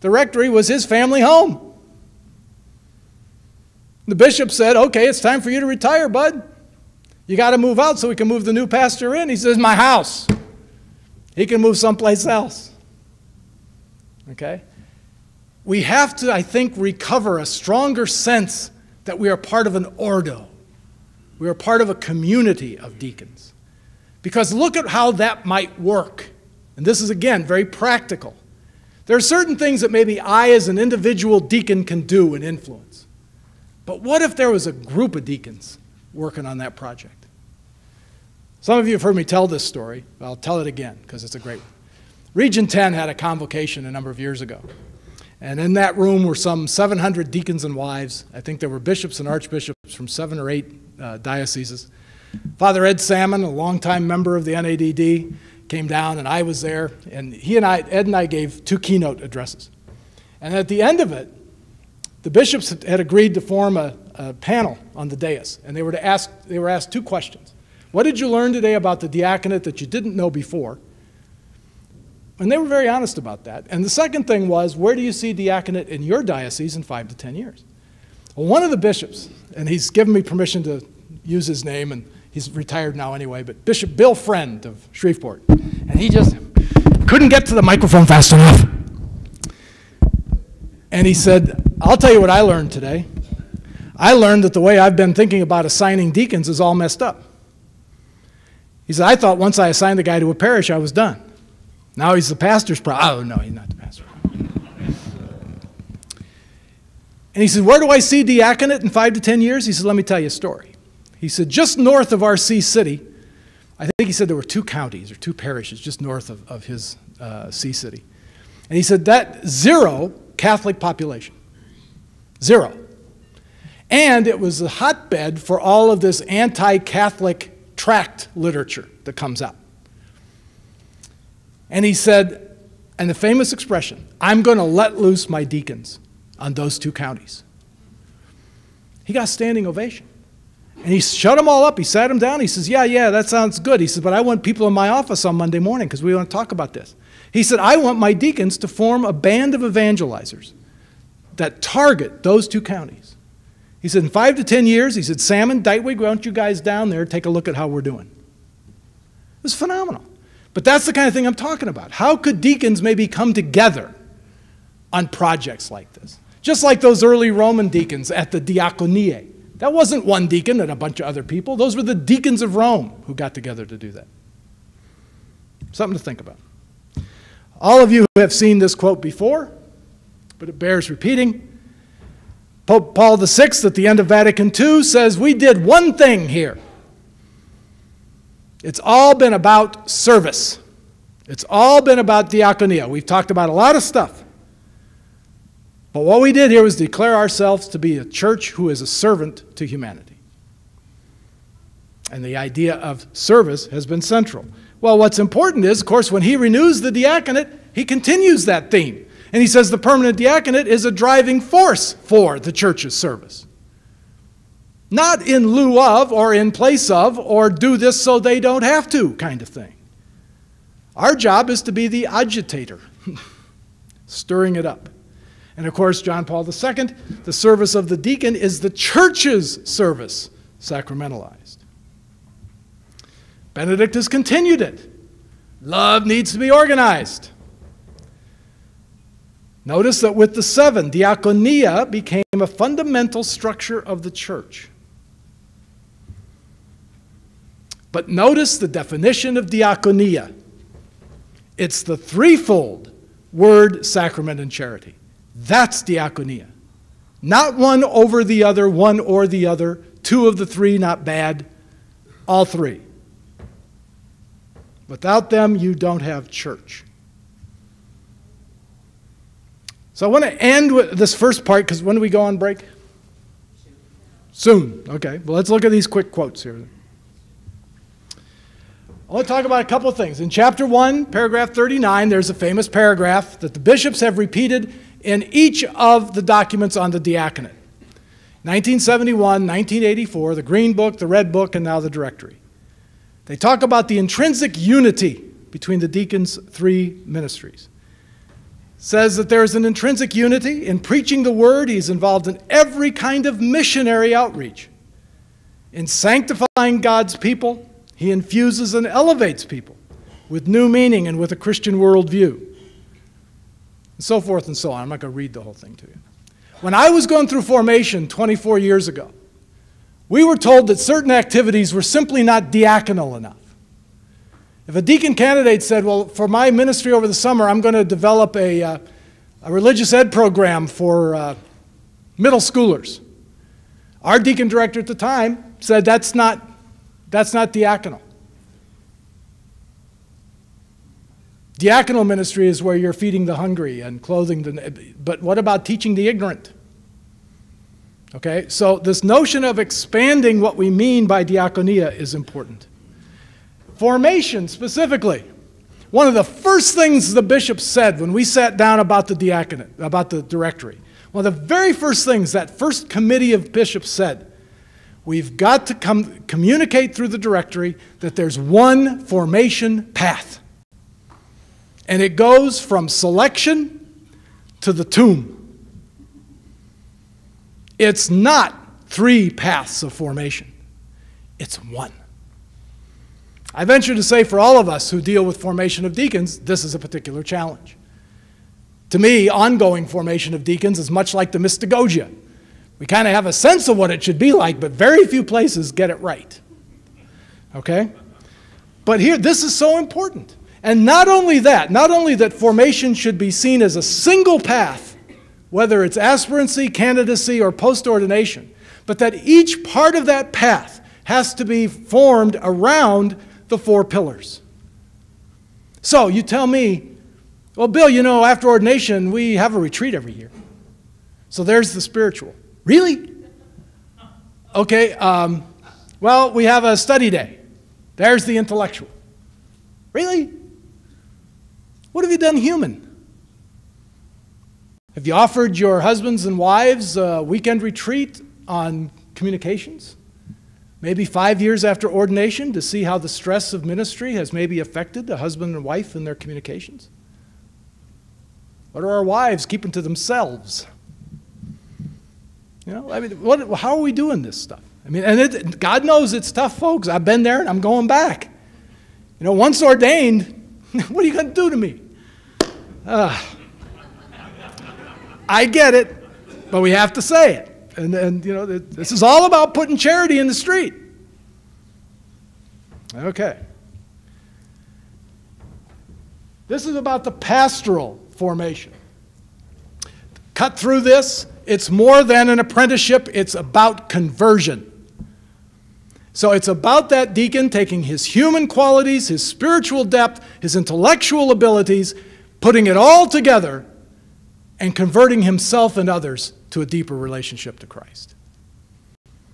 the rectory was his family home. The bishop said, okay, it's time for you to retire, bud. You got to move out so we can move the new pastor in. He says, my house. He can move someplace else. Okay? We have to, I think, recover a stronger sense that we are part of an ordo. We are part of a community of deacons. Because look at how that might work. And this is, again, very practical. There are certain things that maybe I, as an individual deacon, can do and influence. But what if there was a group of deacons working on that project? Some of you have heard me tell this story. I'll tell it again because it's a great one. Region 10 had a convocation a number of years ago. And in that room were some 700 deacons and wives. I think there were bishops and archbishops from 7 or 8 dioceses. Father Ed Salmon, a longtime member of the NADD, came down, and I was there. And Ed and I gave 2 keynote addresses. And at the end of it, the bishops had agreed to form a panel on the dais. And they were asked 2 questions. What did you learn today about the diaconate that you didn't know before? And they were very honest about that. And the second thing was, where do you see diaconate in your diocese in 5 to 10 years? Well, one of the bishops, and he's given me permission to use his name, and he's retired now anyway, but Bishop Bill Friend of Shreveport. And he just couldn't get to the microphone fast enough. And he said, I'll tell you what I learned today. I learned that the way I've been thinking about assigning deacons is all messed up. He said, I thought once I assigned the guy to a parish, I was done. Now he's the pastor's problem. Oh, no, he's not the pastor. And he said, where do I see diaconate in 5 to 10 years? He said, let me tell you a story. He said, just north of our sea city, I think he said there were 2 counties or 2 parishes just north of his sea city. And he said that 0 Catholic population. 0. And it was a hotbed for all of this anti-Catholic tract literature that comes out. And he said, and the famous expression, I'm going to let loose my deacons on those 2 counties. He got a standing ovation. And he shut them all up. He sat them down. He says, yeah, that sounds good. He says, but I want people in my office on Monday morning because we want to talk about this. He said, I want my deacons to form a band of evangelizers that target those 2 counties. He said, in 5 to 10 years, he said, Sam and Ditewig, why don't you guys down there take a look at how we're doing? It was phenomenal. But that's the kind of thing I'm talking about. How could deacons maybe come together on projects like this? Just like those early Roman deacons at the diaconiae. That wasn't one deacon and a bunch of other people. Those were the deacons of Rome who got together to do that. Something to think about. All of you have seen this quote before, but it bears repeating. Pope Paul VI at the end of Vatican II says, we did one thing here. It's all been about service. It's all been about diaconia. We've talked about a lot of stuff. But what we did here was declare ourselves to be a church who is a servant to humanity. And the idea of service has been central. Well, what's important is, of course, when he renews the diaconate, he continues that theme. And he says the permanent diaconate is a driving force for the church's service. Not in lieu of or in place of or do this so they don't have to kind of thing. Our job is to be the agitator, stirring it up. And of course, John Paul II, the service of the deacon is the church's service, sacramentalized. Benedict has continued it. Love needs to be organized. Notice that with the 7, diaconia became a fundamental structure of the church. But notice the definition of diaconia. It's the threefold word, sacrament, and charity. That's diaconia. Not one over the other, one or the other, 2 of the 3, not bad, all 3. Without them, you don't have church. So I want to end with this first part, because when do we go on break? Soon. Okay, well, let's look at these quick quotes here. I want to talk about a couple of things. In chapter 1, paragraph 39, there's a famous paragraph that the bishops have repeated in each of the documents on the diaconate. 1971, 1984, the Green Book, the Red Book, and now the Directory. They talk about the intrinsic unity between the deacons' 3 ministries. It says that there is an intrinsic unity. In preaching the word, he's involved in every kind of missionary outreach. In sanctifying God's people, he infuses and elevates people with new meaning and with a Christian worldview. And so forth and so on. I'm not going to read the whole thing to you. When I was going through formation 24 years ago, we were told that certain activities were simply not diaconal enough. If a deacon candidate said, well, for my ministry over the summer, I'm going to develop a religious ed program for middle schoolers. Our deacon director at the time said that's not diaconal. Diaconal ministry is where you're feeding the hungry and clothing the... But what about teaching the ignorant? Okay, so this notion of expanding what we mean by diaconia is important. Formation, specifically. One of the first things the bishops said when we sat down about the diaconate, about the directory, one of the very first things that first committee of bishops said, we've got to communicate through the directory that there's one formation path. And it goes from selection to the tomb. It's not 3 paths of formation. It's 1. I venture to say for all of us who deal with formation of deacons, this is a particular challenge. To me, ongoing formation of deacons is much like the mystagogia. We kind of have a sense of what it should be like, but very few places get it right. Okay? But here, this is so important. And not only that formation should be seen as a single path, whether it's aspirancy, candidacy, or post-ordination, but that each part of that path has to be formed around the 4 pillars. So you tell me, well, Bill, you know, after ordination, we have a retreat every year. So there's the spiritual. Really? Okay, well, we have a study day. There's the intellectual. Really? What have you done human? Have you offered your husbands and wives a weekend retreat on communications? Maybe 5 years after ordination to see how the stress of ministry has maybe affected a husband and wife in their communications? What are our wives keeping to themselves? You know, I mean, how are we doing this stuff? I mean, and God knows it's tough, folks. I've been there and I'm going back. You know, once ordained, what are you going to do to me? I get it, but we have to say it. And you know, this is all about putting charity in the street. Okay. This is about the pastoral formation. Cut through this, it's more than an apprenticeship, it's about conversion. So it's about that deacon taking his human qualities, his spiritual depth, his intellectual abilities, putting it all together and converting himself and others to a deeper relationship to Christ.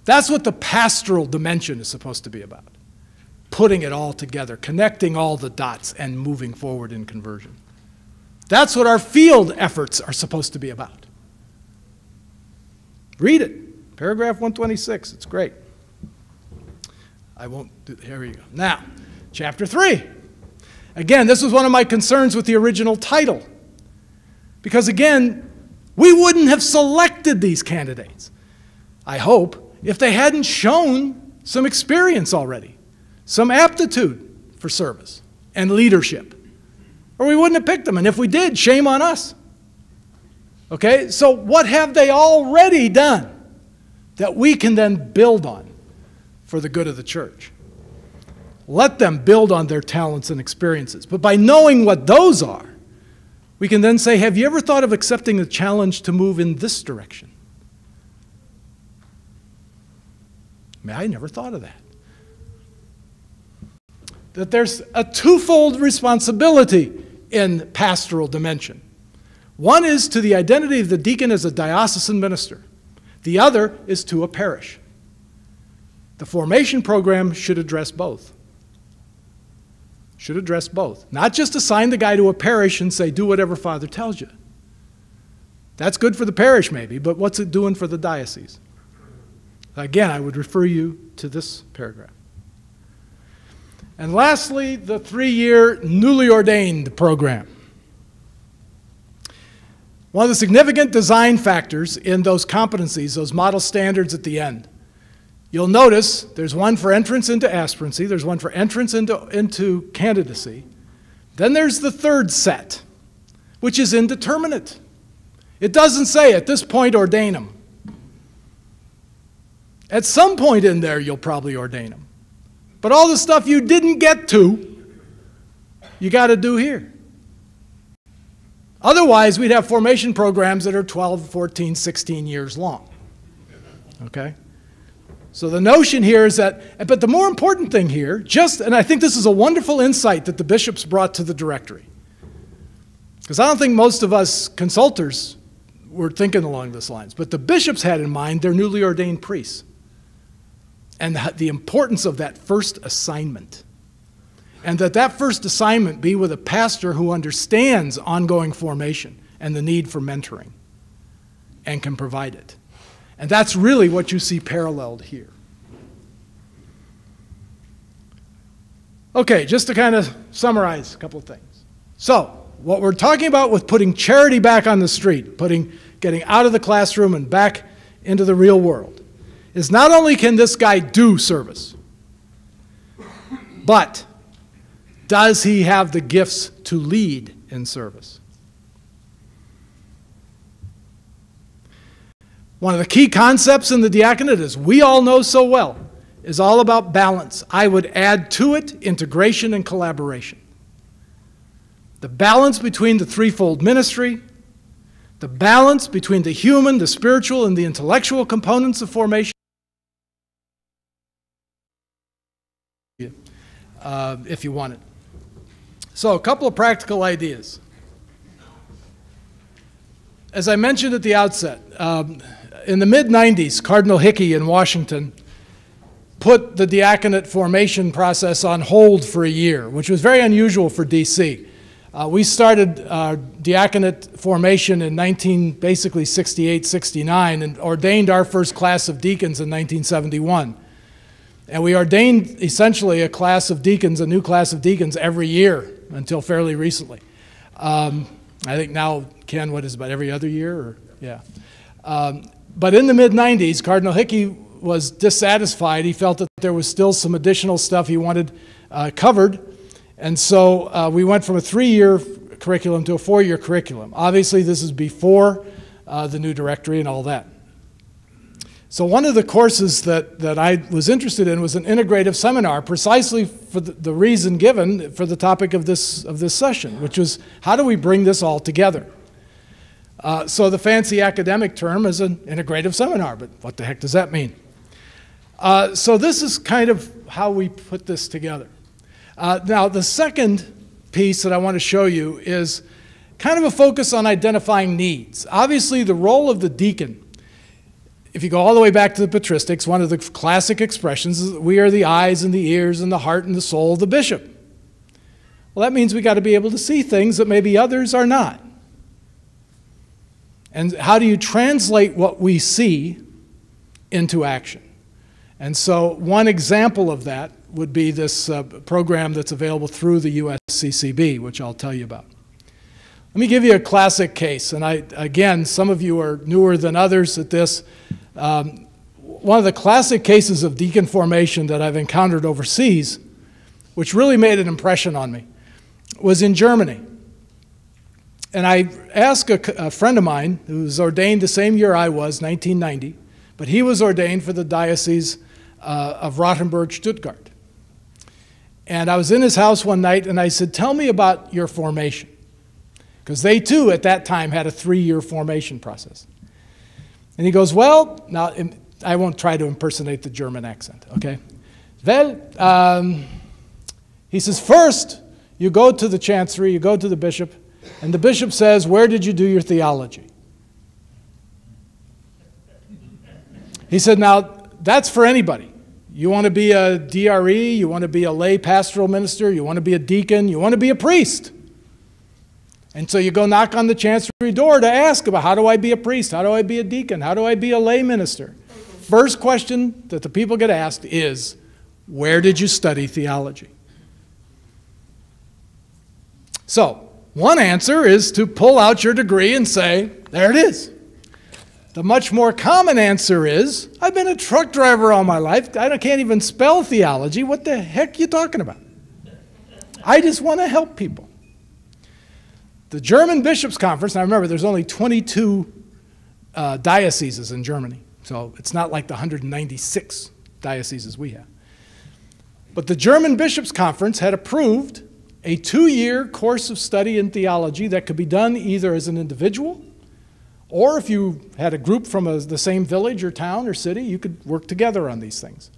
That's what the pastoral dimension is supposed to be about. Putting it all together, connecting all the dots and moving forward in conversion. That's what our field efforts are supposed to be about. Read it, paragraph 126, it's great. I won't do, here we go. Now, chapter 3. Again, this was one of my concerns with the original title. Because again, we wouldn't have selected these candidates, I hope, if they hadn't shown some experience already, some aptitude for service and leadership. Or we wouldn't have picked them, and if we did, shame on us. Okay, so what have they already done that we can then build on for the good of the church? Let them build on their talents and experiences. But by knowing what those are, we can then say, have you ever thought of accepting the challenge to move in this direction? I mean, I never thought of that. That there's a twofold responsibility in pastoral dimension. One is to the identity of the deacon as a diocesan minister. The other is to a parish. The formation program should address both. Should address both. Not just assign the guy to a parish and say, do whatever Father tells you. That's good for the parish maybe, but what's it doing for the diocese? Again, I would refer you to this paragraph. And lastly, the 3-year newly ordained program. One of the significant design factors in those competencies, those model standards at the end, you'll notice there's one for entrance into aspirancy, there's one for entrance into candidacy. Then there's the third set, which is indeterminate. It doesn't say at this point ordain them. At some point in there you'll probably ordain them. But all the stuff you didn't get to, you got to do here. Otherwise, we'd have formation programs that are 12, 14, 16 years long. Okay? So the notion here is that, but the more important thing here, and I think this is a wonderful insight that the bishops brought to the directory. Because I don't think most of us consultors were thinking along those lines, but the bishops had in mind their newly ordained priests and the importance of that first assignment. And that first assignment be with a pastor who understands ongoing formation and the need for mentoring and can provide it. And that's really what you see paralleled here. Okay, just to kind of summarize a couple of things. So, what we're talking about with putting charity back on the street, getting out of the classroom and back into the real world, is not only can this guy do service, but does he have the gifts to lead in service? One of the key concepts in the diaconate, as we all know so well, is all about balance. I would add to it integration and collaboration. The balance between the threefold ministry, the balance between the human, the spiritual, and the intellectual components of formation, you if you want it. So a couple of practical ideas. As I mentioned at the outset, in the mid-90s, Cardinal Hickey in Washington put the diaconate formation process on hold for a year, which was very unusual for DC. We started diaconate formation in basically 68, 69, and ordained our first class of deacons in 1971. And we ordained essentially a class of deacons, a new class of deacons every year until fairly recently. I think now, Ken, what is it, about every other year? Or, yeah. But in the mid-90s, Cardinal Hickey was dissatisfied. He felt that there was still some additional stuff he wanted covered. And so we went from a 3-year curriculum to a 4-year curriculum. Obviously, this is before the new directory and all that. So one of the courses that I was interested in was an integrative seminar, precisely for the reason given for the topic of this session, which was how do we bring this all together? So the fancy academic term is an integrative seminar, but what the heck does that mean? So this is kind of how we put this together. Now the second piece that I want to show you is kind of a focus on identifying needs. Obviously the role of the deacon, if you go all the way back to the patristics, one of the classic expressions is that we are the eyes and the ears and the heart and the soul of the bishop. Well, that means we got to be able to see things that maybe others are not. And how do you translate what we see into action? And so one example of that would be this program that's available through the USCCB, which I'll tell you about. Let me give you a classic case. And again, some of you are newer than others at this. One of the classic cases of deacon formation that I've encountered overseas, which really made an impression on me, was in Germany. And I asked a friend of mine who was ordained the same year I was, 1990, but he was ordained for the Diocese of Rothenburg-Stuttgart. And I was in his house one night and I said, tell me about your formation. Because they too at that time had a 3-year formation process. And he goes, well, now I won't try to impersonate the German accent, okay? Well, he says, first you go to the chancery, you go to the bishop, and the bishop says, where did you do your theology? He said, now that's for anybody. You want to be a DRE, you want to be a lay pastoral minister, you want to be a deacon, you want to be a priest. And so you go knock on the chancery door to ask about how do I be a priest, how do I be a deacon, how do I be a lay minister? First question that the people get asked is, where did you study theology? So one answer is to pull out your degree and say, there it is. The much more common answer is, I've been a truck driver all my life. I can't even spell theology. What the heck are you talking about? I just want to help people. The German Bishops' Conference, now remember, there's only 22 dioceses in Germany, so it's not like the 196 dioceses we have. But the German Bishops' Conference had approved a 2-year course of study in theology that could be done either as an individual, or if you had a group from the same village or town or city, you could work together on these things.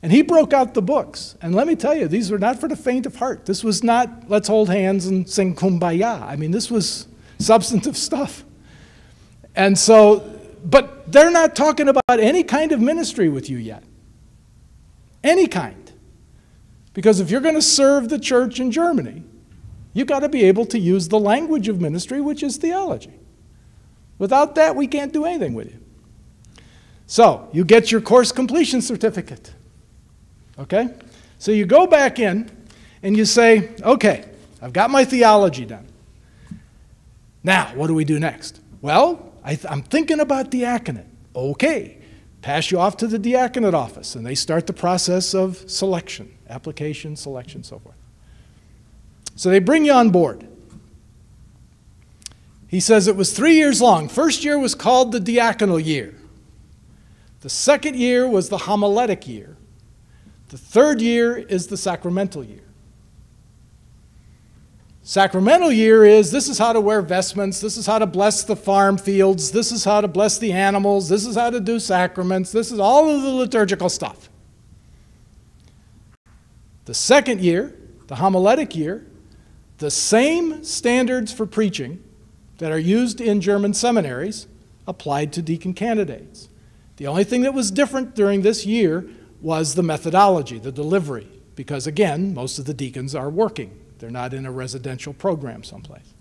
And he broke out the books. And let me tell you, these were not for the faint of heart. This was not, let's hold hands and sing Kumbaya. I mean, this was substantive stuff. And so, but they're not talking about any kind of ministry with you yet. Any kind. Because if you're going to serve the church in Germany, you've got to be able to use the language of ministry, which is theology. Without that, we can't do anything with you. So, you get your course completion certificate. Okay? So you go back in and you say, okay, I've got my theology done. Now, what do we do next? Well, I'm thinking about diaconate. Okay, pass you off to the diaconate office, and they start the process of selection, application, selection, so forth. So they bring you on board. He says it was 3 years long. First year was called the diaconal year. The second year was the homiletic year. The third year is the sacramental year. Sacramental year is, this is how to wear vestments, this is how to bless the farm fields, this is how to bless the animals, this is how to do sacraments, this is all of the liturgical stuff. The second year, the homiletic year, the same standards for preaching that are used in German seminaries applied to deacon candidates. The only thing that was different during this year was the methodology, the delivery, because again, most of the deacons are working. They're not in a residential program someplace.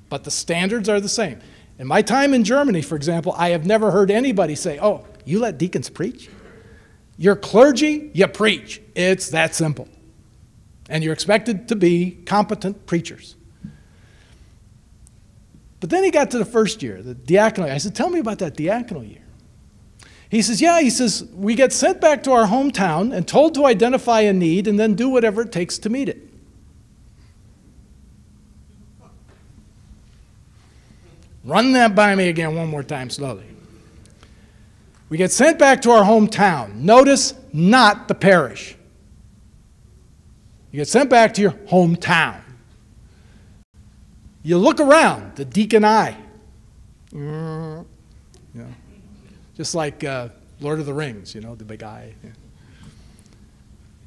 But the standards are the same. In my time in Germany, for example, I have never heard anybody say, oh, you let deacons preach? You're clergy, you preach. It's that simple. And you're expected to be competent preachers. But then he got to the first year, the diaconal. I said, tell me about that diaconal year. He says, yeah, he says, we get sent back to our hometown and told to identify a need and then do whatever it takes to meet it. Run that by me again one more time slowly. We get sent back to our hometown. Notice, not the parish. You get sent back to your hometown. You look around, the diaconiae. You know, just like Lord of the Rings, you know, the big eye. Yeah.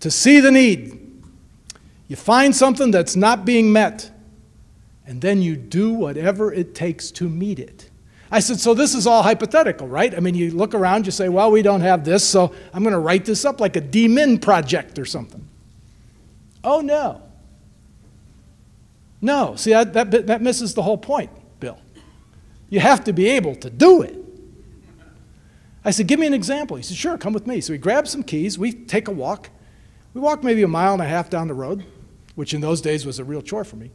To see the need. You find something that's not being met, and then you do whatever it takes to meet it. I said, so this is all hypothetical, right? I mean, you look around, you say, well, we don't have this, so I'm going to write this up like a D-Min project or something. Oh, no. No. See, that misses the whole point, Bill. You have to be able to do it. I said, give me an example. He said, sure, come with me. So we grabbed some keys. We take a walk. We walked maybe 1.5 miles down the road, which in those days was a real chore for me.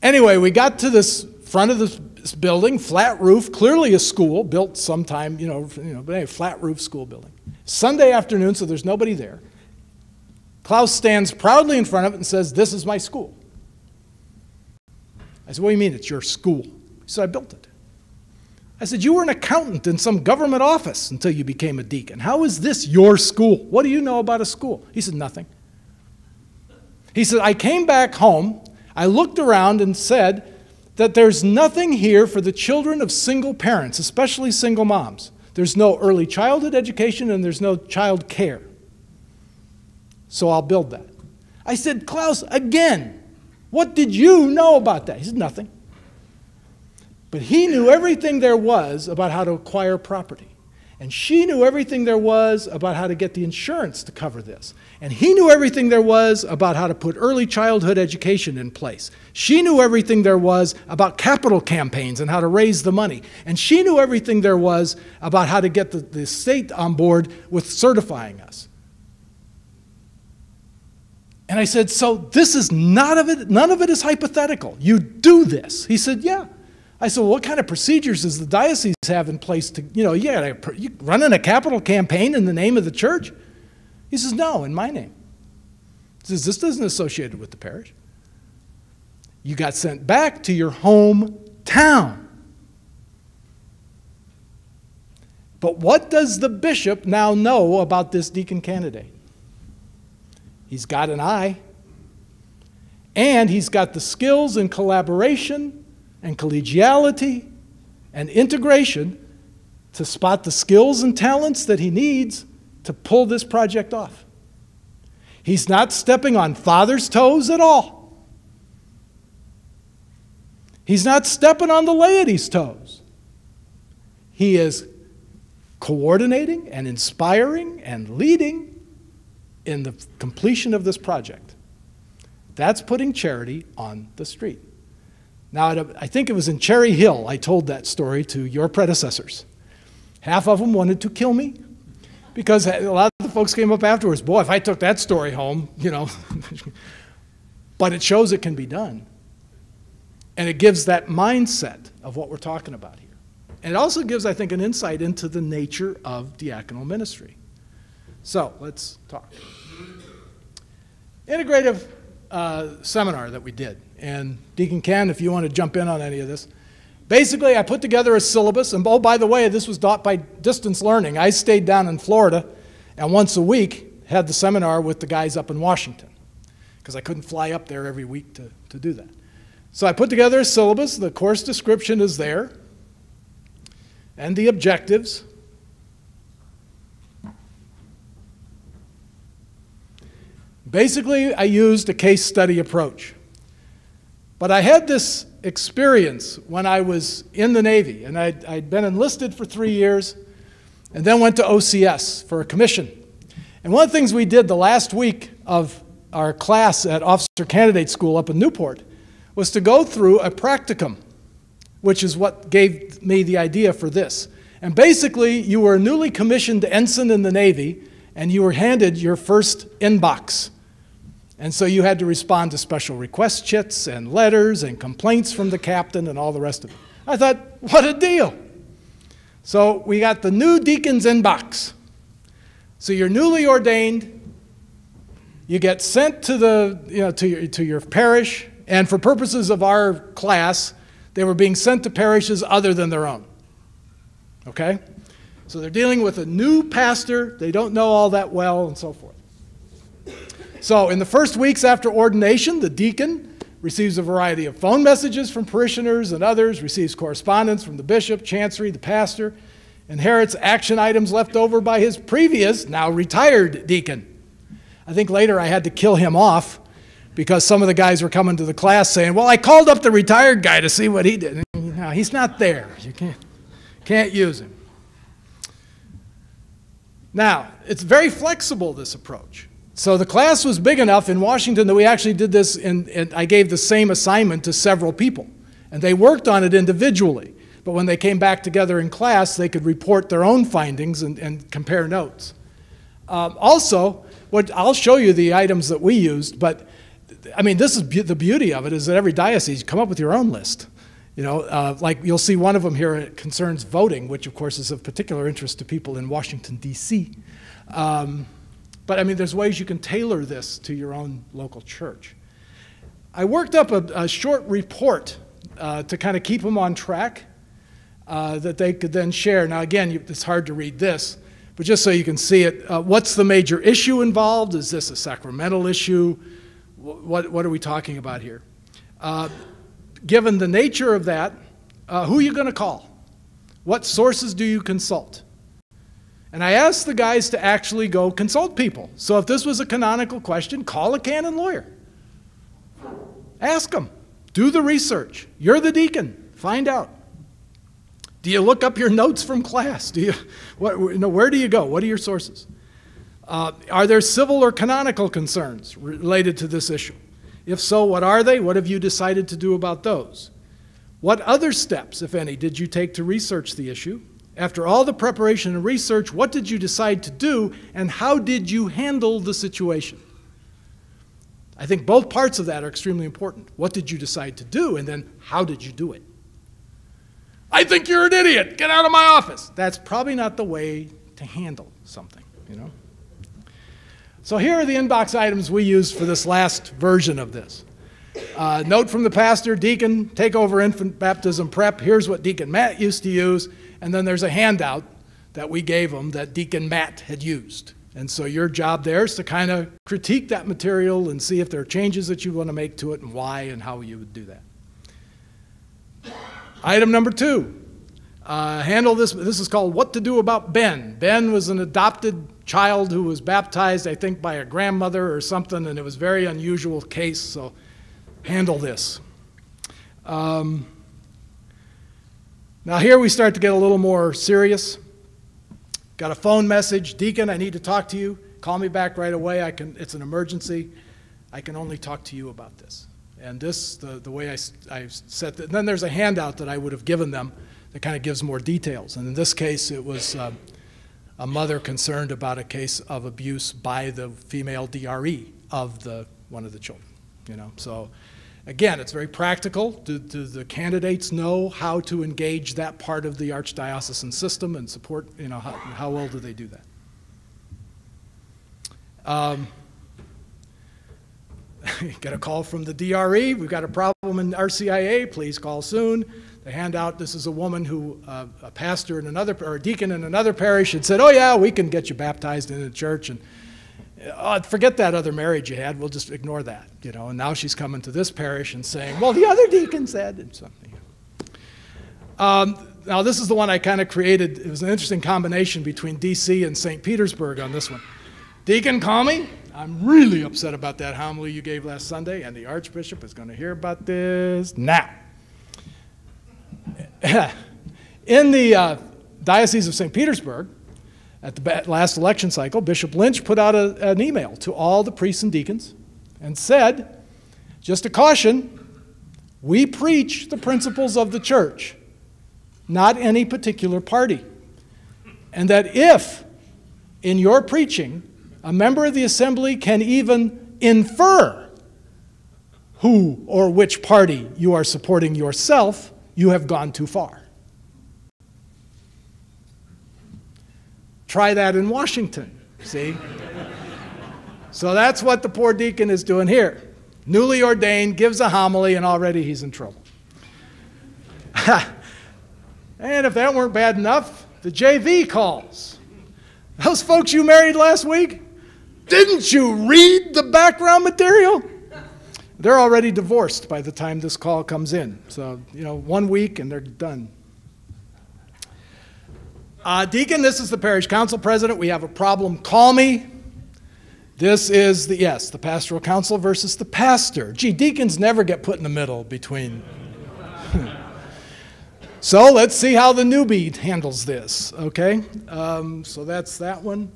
Anyway, we got to this front of this building, flat roof, clearly a school, built sometime, but anyway, flat roof school building. Sunday afternoon, so there's nobody there. Klaus stands proudly in front of it and says, this is my school. I said, what do you mean it's your school? He said, I built it. I said, you were an accountant in some government office until you became a deacon. How is this your school? What do you know about a school? He said, nothing. He said, I came back home, I looked around and said that there's nothing here for the children of single parents, especially single moms. There's no early childhood education and there's no child care. So I'll build that. I said, Klaus, again, what did you know about that? He said, nothing. But he knew everything there was about how to acquire property. And she knew everything there was about how to get the insurance to cover this. And he knew everything there was about how to put early childhood education in place. She knew everything there was about capital campaigns and how to raise the money. And she knew everything there was about how to get the state on board with certifying us. And I said, so this is none of it is hypothetical. You do this. He said, yeah. I said, well, what kind of procedures does the diocese have in place to, you running a capital campaign in the name of the church? He says, no, in my name. He says, this isn't associated with the parish. You got sent back to your hometown. But what does the bishop now know about this deacon candidate? He's got an eye, and he's got the skills and collaboration and collegiality and integration to spot the skills and talents that he needs to pull this project off. He's not stepping on Father's toes at all. He's not stepping on the laity's toes. He is coordinating and inspiring and leading in the completion of this project. That's putting charity on the street. Now, I think it was in Cherry Hill I told that story to your predecessors. Half of them wanted to kill me because a lot of the folks came up afterwards, boy, if I took that story home, But it shows it can be done. And it gives that mindset of what we're talking about here. And it also gives, I think, an insight into the nature of diaconal ministry. So let's talk. Integrative seminar that we did. And Deacon Ken, if you want to jump in on any of this. Basically, I put together a syllabus. And oh, by the way, this was taught by distance learning. I stayed down in Florida and once a week had the seminar with the guys up in Washington because I couldn't fly up there every week to do that. So I put together a syllabus. The course description is there and the objectives. Basically, I used a case study approach. But I had this experience when I was in the Navy, and I'd been enlisted for 3 years, and then went to OCS for a commission. And one of the things we did the last week of our class at Officer Candidate School up in Newport was to go through a practicum, which is what gave me the idea for this. And basically, you were a newly commissioned ensign in the Navy, and you were handed your first inbox. And so you had to respond to special request chits and letters and complaints from the captain and all the rest of it. I thought, what a deal. So we got the new deacon's inbox. So you're newly ordained, you get sent to to your parish, and for purposes of our class, they were being sent to parishes other than their own. Okay? So they're dealing with a new pastor, they don't know all that well, and so forth. So in the first weeks after ordination, the deacon receives a variety of phone messages from parishioners and others, receives correspondence from the bishop, chancery, the pastor, inherits action items left over by his previous, now retired deacon. I think later I had to kill him off because some of the guys were coming to the class saying, well, I called up the retired guy to see what he did. And, no, he's not there. You can't use him. Now, it's very flexible, this approach. So the class was big enough in Washington that we actually did this, and I gave the same assignment to several people. And they worked on it individually. But when they came back together in class, they could report their own findings and compare notes. Also, I'll show you the items that we used, but I mean, this is the beauty of it, is that every diocese, you come up with your own list. You know, like you'll see one of them here, it concerns voting, which of course is of particular interest to people in Washington, D.C. But I mean, there's ways you can tailor this to your own local church. I worked up a short report to kind of keep them on track that they could then share. Now again, it's hard to read this, but just so you can see it, what's the major issue involved? Is this a sacramental issue? What are we talking about here? Given the nature of that, who are you going to call? What sources do you consult? And I asked the guys to actually go consult people. So if this was a canonical question, call a canon lawyer. Ask them. Do the research. You're the deacon. Find out. Do you look up your notes from class? Where do you go? What are your sources? Are there civil or canonical concerns related to this issue? If so, what are they? What have you decided to do about those? What other steps, if any, did you take to research the issue? After all the preparation and research, what did you decide to do, and how did you handle the situation? I think both parts of that are extremely important. What did you decide to do, and then how did you do it? I think you're an idiot. Get out of my office. That's probably not the way to handle something, you know? So here are the inbox items we used for this last version of this. Note from the pastor, deacon, take over infant baptism prep. Here's what Deacon Matt used to use. And then there's a handout that we gave him that Deacon Matt had used. And so your job there is to kind of critique that material and see if there are changes that you want to make to it and why and how you would do that. Item number 2. Handle this. This is called What to Do About Ben. Ben was an adopted child who was baptized, I think, by a grandmother or something, and it was a very unusual case, so handle this. Now here we start to get a little more serious. Got a phone message, Deacon, I need to talk to you. Call me back right away. It's an emergency. I can only talk to you about this. And this, the way I set it, and then there's a handout that I would have given them that kind of gives more details. And in this case, it was a mother concerned about a case of abuse by the female DRE of one of the children. You know, so again, it's very practical. Do the candidates know how to engage that part of the archdiocesan system and support? You know, how well do they do that? Get a call from the DRE. We've got a problem in RCIA. Please call soon. They hand out, this is a woman who, a pastor in another, or a deacon in another parish had said, oh yeah, we can get you baptized in a church, and forget that other marriage you had, we'll just ignore that, you know. And now she's coming to this parish and saying, well, the other deacon said, and something. Now this is the one I kind of created. It was an interesting combination between DC and St. Petersburg on this one. Deacon, call me. I'm really upset about that homily you gave last Sunday, and the Archbishop is going to hear about this now. In the Diocese of St. Petersburg, at the last election cycle, Bishop Lynch put out an email to all the priests and deacons and said, just a caution, we preach the principles of the church, not any particular party. And that if, in your preaching, a member of the assembly can even infer who or which party you are supporting yourself, you have gone too far. Try that in Washington, see? So that's what the poor deacon is doing here. Newly ordained, gives a homily, and already he's in trouble. And if that weren't bad enough, the JV calls. Those folks you married last week, didn't you read the background material? They're already divorced by the time this call comes in. So, 1 week and they're done. Deacon, this is the parish council president. We have a problem. Call me. This is the pastoral council versus the pastor. Gee, deacons never get put in the middle between. So let's see how the newbie handles this, okay? So that's that one.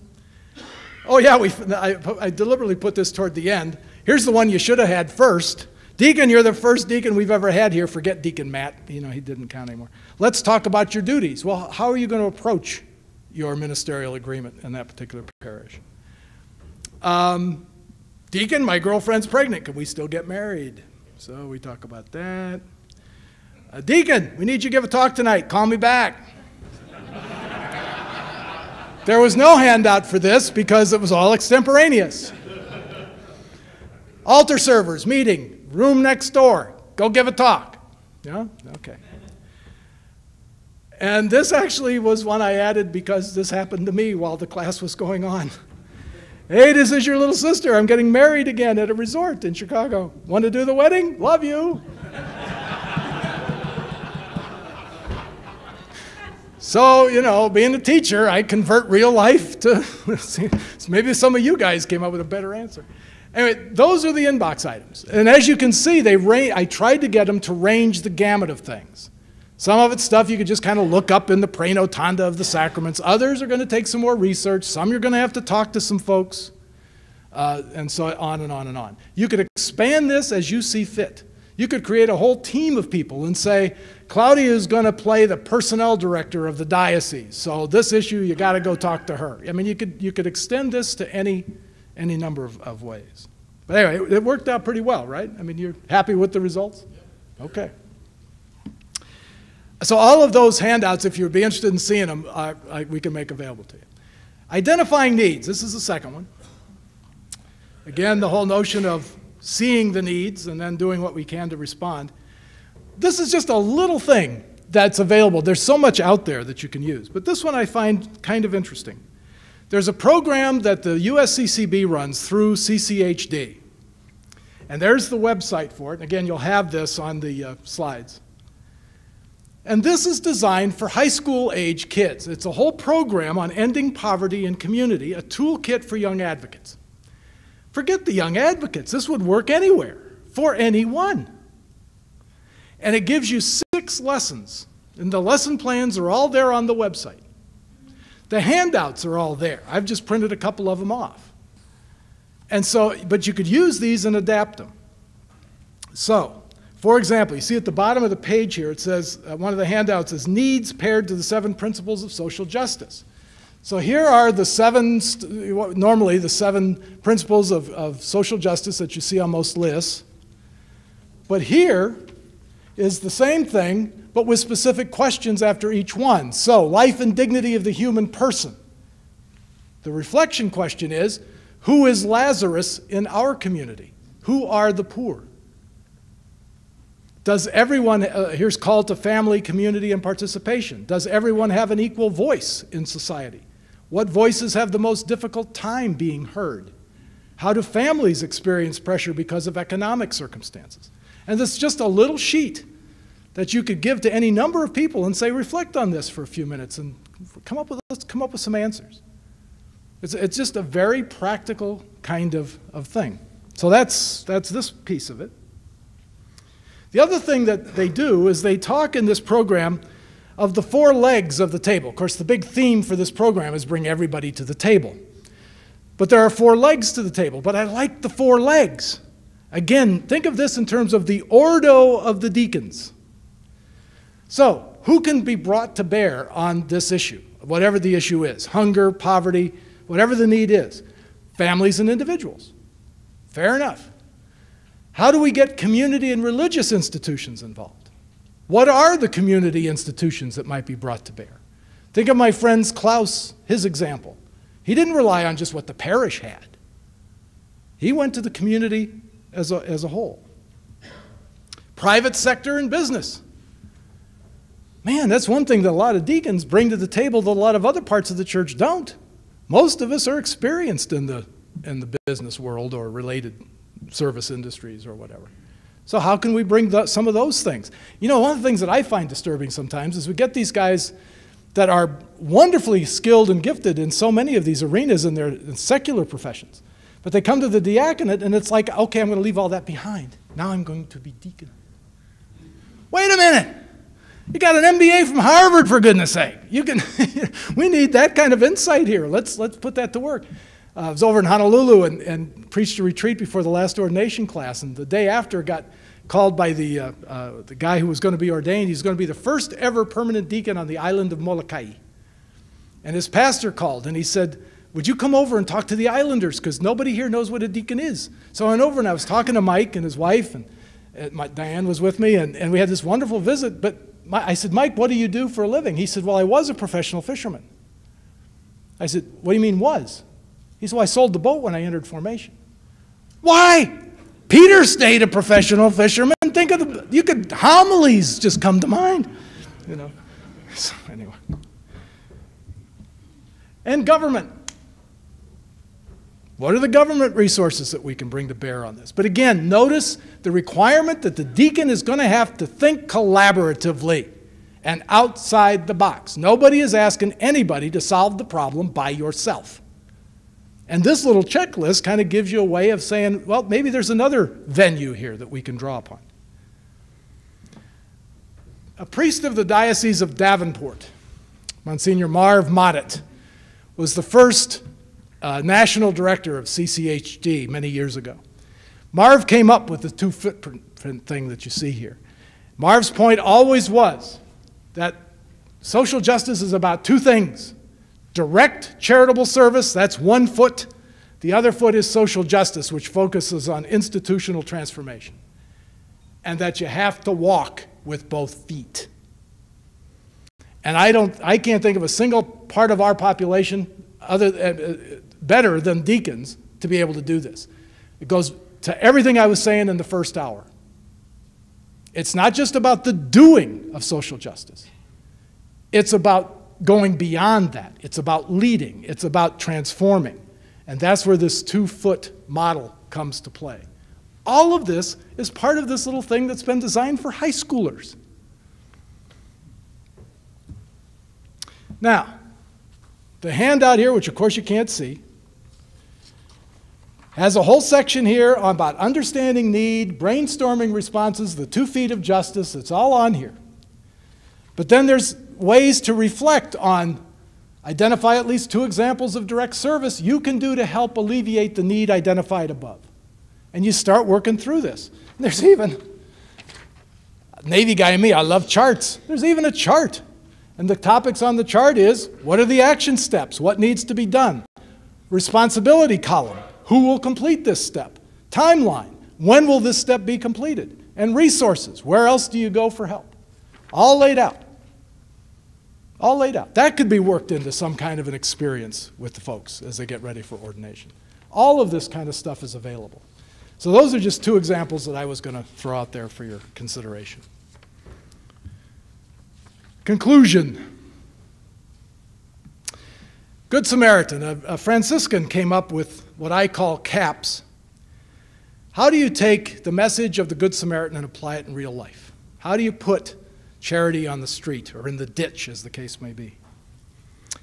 Oh yeah, I deliberately put this toward the end. Here's the one you should have had first. Deacon, you're the first deacon we've ever had here. Forget Deacon Matt. He didn't count anymore. Let's talk about your duties. Well, how are you going to approach your ministerial agreement in that particular parish? Deacon, my girlfriend's pregnant. Can we still get married? So we talk about that. Deacon, we need you to give a talk tonight. Call me back. There was no handout for this because it was all extemporaneous. Altar servers, meeting, room next door. Go give a talk. Yeah? Okay. And this actually was one I added because this happened to me while the class was going on. Hey, this is your little sister. I'm getting married again at a resort in Chicago. Want to do the wedding? Love you. So, being a teacher, I convert real life to, maybe some of you guys came up with a better answer. Anyway, those are the inbox items. And as you can see, I tried to get them to range the gamut of things. Some of it's stuff you could just kind of look up in the pre-notanda of the sacraments. Others are going to take some more research. Some you're going to have to talk to some folks, and so on and on and on. You could expand this as you see fit. You could create a whole team of people and say, Claudia is going to play the personnel director of the diocese. So this issue, you got to go talk to her. I mean, you could extend this to any number of ways. But anyway, it worked out pretty well, right? I mean, you're happy with the results? Okay. So all of those handouts, if you'd be interested in seeing them, we can make available to you. Identifying needs. This is the second one. Again, the whole notion of seeing the needs and then doing what we can to respond. This is just a little thing that's available. There's so much out there that you can use. But this one I find kind of interesting. There's a program that the USCCB runs through CCHD. And there's the website for it. And again, you'll have this on the slides. And this is designed for high school age kids. It's a whole program on ending poverty in community, a toolkit for young advocates. Forget the young advocates. This would work anywhere, for anyone. And it gives you 6 lessons. And the lesson plans are all there on the website. The handouts are all there. I've just printed a couple of them off. And so, but you could use these and adapt them. So, for example, you see at the bottom of the page here, it says, one of the handouts is needs paired to the 7 principles of social justice. So here are the 7, normally the 7 principles of social justice that you see on most lists. But here is the same thing, but with specific questions after each one. So, life and dignity of the human person. The reflection question is, who is Lazarus in our community? Who are the poor? Does everyone, here's call to family, community, and participation. Does everyone have an equal voice in society? What voices have the most difficult time being heard? How do families experience pressure because of economic circumstances? And this is just a little sheet that you could give to any number of people and say, reflect on this for a few minutes and let's come up with some answers. It's just a very practical kind of thing. So that's this piece of it. The other thing that they do is they talk in this program of the 4 legs of the table. Of course, the big theme for this program is bring everybody to the table. But there are 4 legs to the table, but I like the 4 legs. Again, think of this in terms of the ordo of the deacons. So, who can be brought to bear on this issue, whatever the issue is? Hunger, poverty, whatever the need is. Families and individuals. Fair enough. How do we get community and religious institutions involved? What are the community institutions that might be brought to bear? Think of my friend's Klaus, his example. He didn't rely on just what the parish had. He went to the community as a whole. Private sector and business. Man, that's one thing that a lot of deacons bring to the table that a lot of other parts of the church don't. Most of us are experienced in the business world or related service industries or whatever. So how can we bring some of those things? You know, one of the things that I find disturbing sometimes is we get these guys that are wonderfully skilled and gifted in so many of these arenas in their secular professions. But they come to the diaconate and it's like, okay, I'm going to leave all that behind. Now I'm going to be deacon. Wait a minute. You got an MBA from Harvard, for goodness sake. You can, we need that kind of insight here. Let's put that to work. I was over in Honolulu and preached a retreat before the last ordination class, and the day after got called by the guy who was going to be ordained. He's going to be the first ever permanent deacon on the island of Molokai. And his pastor called, and he said, would you come over and talk to the islanders, because nobody here knows what a deacon is. So I went over and I was talking to Mike and his wife, and Diane was with me, and we had this wonderful visit. But I said, Mike, what do you do for a living? He said, well, I was a professional fisherman. I said, what do you mean was? He said, well, I sold the boat when I entered formation. Why? Peter stayed a professional fisherman. Think of homilies just come to mind, you know. So anyway. And government. What are the government resources that we can bring to bear on this? But again, notice the requirement that the deacon is going to have to think collaboratively and outside the box. Nobody is asking anybody to solve the problem by yourself. And this little checklist kind of gives you a way of saying, well, maybe there's another venue here that we can draw upon. A priest of the Diocese of Davenport, Monsignor Marv Moddett, was the first national director of CCHD many years ago. Marv came up with the 2-footprint thing that you see here. Marv's point always was that social justice is about 2 things. Direct charitable service, that's 1 foot. The other foot is social justice, which focuses on institutional transformation. And that you have to walk with both feet. And I can't think of a single part of our population better than deacons to be able to do this. It goes to everything I was saying in the first hour. It's not just about the doing of social justice. It's about going beyond that. It's about leading. It's about transforming. And that's where this 2-foot model comes to play. All of this is part of this little thing that's been designed for high schoolers. Now, the handout here, which of course you can't see, has a whole section here about understanding need, brainstorming responses, the 2 feet of justice. It's all on here. But then there's ways to reflect on, identify at least 2 examples of direct service you can do to help alleviate the need identified above. And you start working through this. There's even, Navy guy and me, I love charts. There's even a chart. And the topics on the chart is, what are the action steps? What needs to be done? Responsibility column. Who will complete this step? Timeline. When will this step be completed? And resources. Where else do you go for help? All laid out. All laid out. That could be worked into some kind of an experience with the folks as they get ready for ordination. All of this kind of stuff is available. So those are just 2 examples that I was going to throw out there for your consideration. Conclusion. Good Samaritan, a Franciscan came up with what I call CAPS. How do you take the message of the Good Samaritan and apply it in real life? How do you put charity on the street or in the ditch, as the case may be?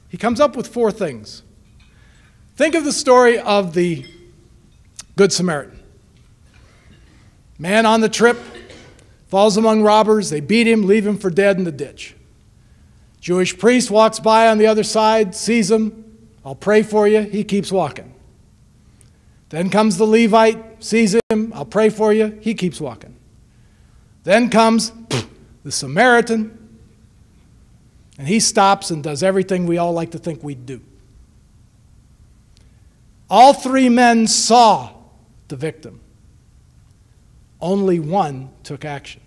He comes up with 4 things. Think of the story of the Good Samaritan. Man on the trip, falls among robbers. They beat him, leave him for dead in the ditch. Jewish priest walks by on the other side, sees him. I'll pray for you. He keeps walking. Then comes the Levite, sees him. I'll pray for you. He keeps walking. Then comes the Samaritan, and he stops and does everything we all like to think we'd do. All three men saw the victim. Only one took action.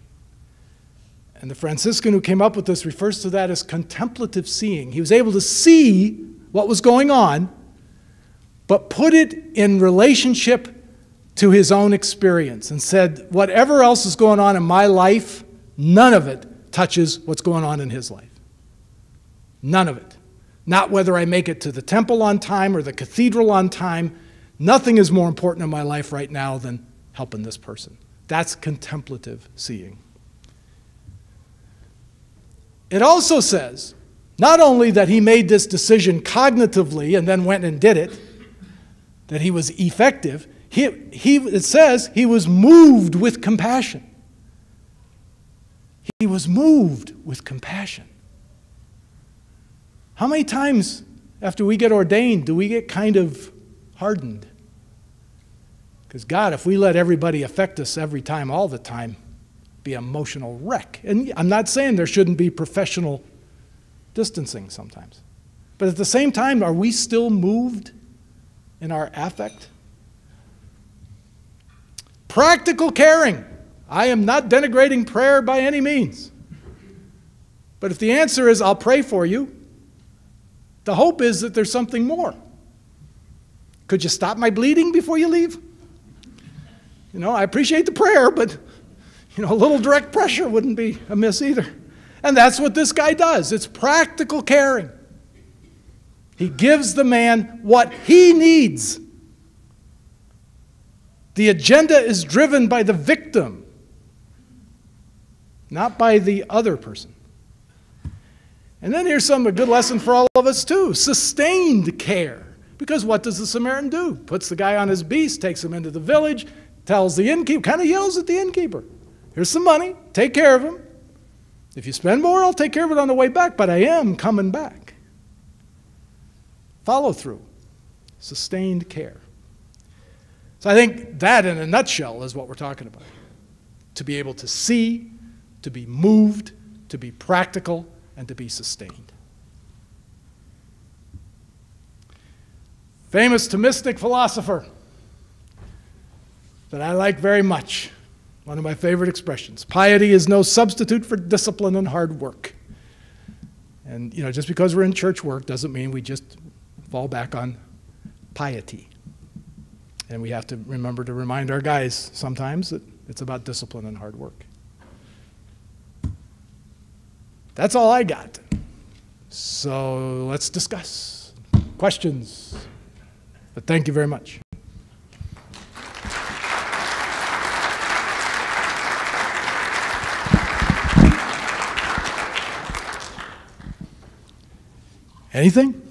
And the Franciscan who came up with this refers to that as contemplative seeing. He was able to see what was going on, but put it in relationship to his own experience and said, whatever else is going on in my life, none of it touches what's going on in his life. None of it. Not whether I make it to the temple on time or the cathedral on time. Nothing is more important in my life right now than helping this person. That's contemplative seeing. It also says, not only that he made this decision cognitively and then went and did it, that he was effective, it says he was moved with compassion. He was moved with compassion. How many times after we get ordained do we get kind of hardened? Because God, if we let everybody affect us every time, all the time, be an emotional wreck. And I'm not saying there shouldn't be professional distancing sometimes. But at the same time, are we still moved in our affect? Practical caring. I am not denigrating prayer by any means. But if the answer is, I'll pray for you, the hope is that there's something more. Could you stop my bleeding before you leave? You know, I appreciate the prayer, but you know, a little direct pressure wouldn't be amiss either. And that's what this guy does. It's practical caring. He gives the man what he needs. The agenda is driven by the victim, not by the other person. And then here's a good lesson for all of us too. Sustained care. Because what does the Samaritan do? Puts the guy on his beast, takes him into the village, tells the innkeeper, kind of yells at the innkeeper. Here's some money, take care of him. If you spend more, I'll take care of it on the way back, but I am coming back. Follow through, sustained care. So I think that in a nutshell is what we're talking about. To be able to see, to be moved, to be practical, and to be sustained. Famous Thomistic philosopher that I like very much. One of my favorite expressions. Piety is no substitute for discipline and hard work. And you know, just because we're in church work doesn't mean we just fall back on piety. And we have to remember to remind our guys sometimes that it's about discipline and hard work. That's all I got. So let's discuss. Questions? But thank you very much. Anything?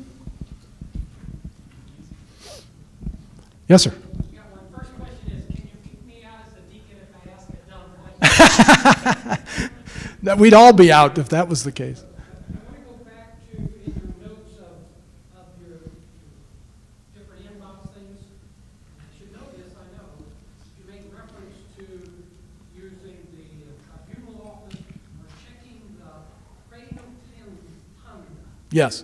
Yes, sir. Yeah, my first question is, can you kick me out as a deacon if I ask a dumb question? That we'd all be out if that was the case. I want to go back to in your notes of your different inbox things. I should know this, I know. You make reference to using the tribunal office or checking the praenotanda. Yes.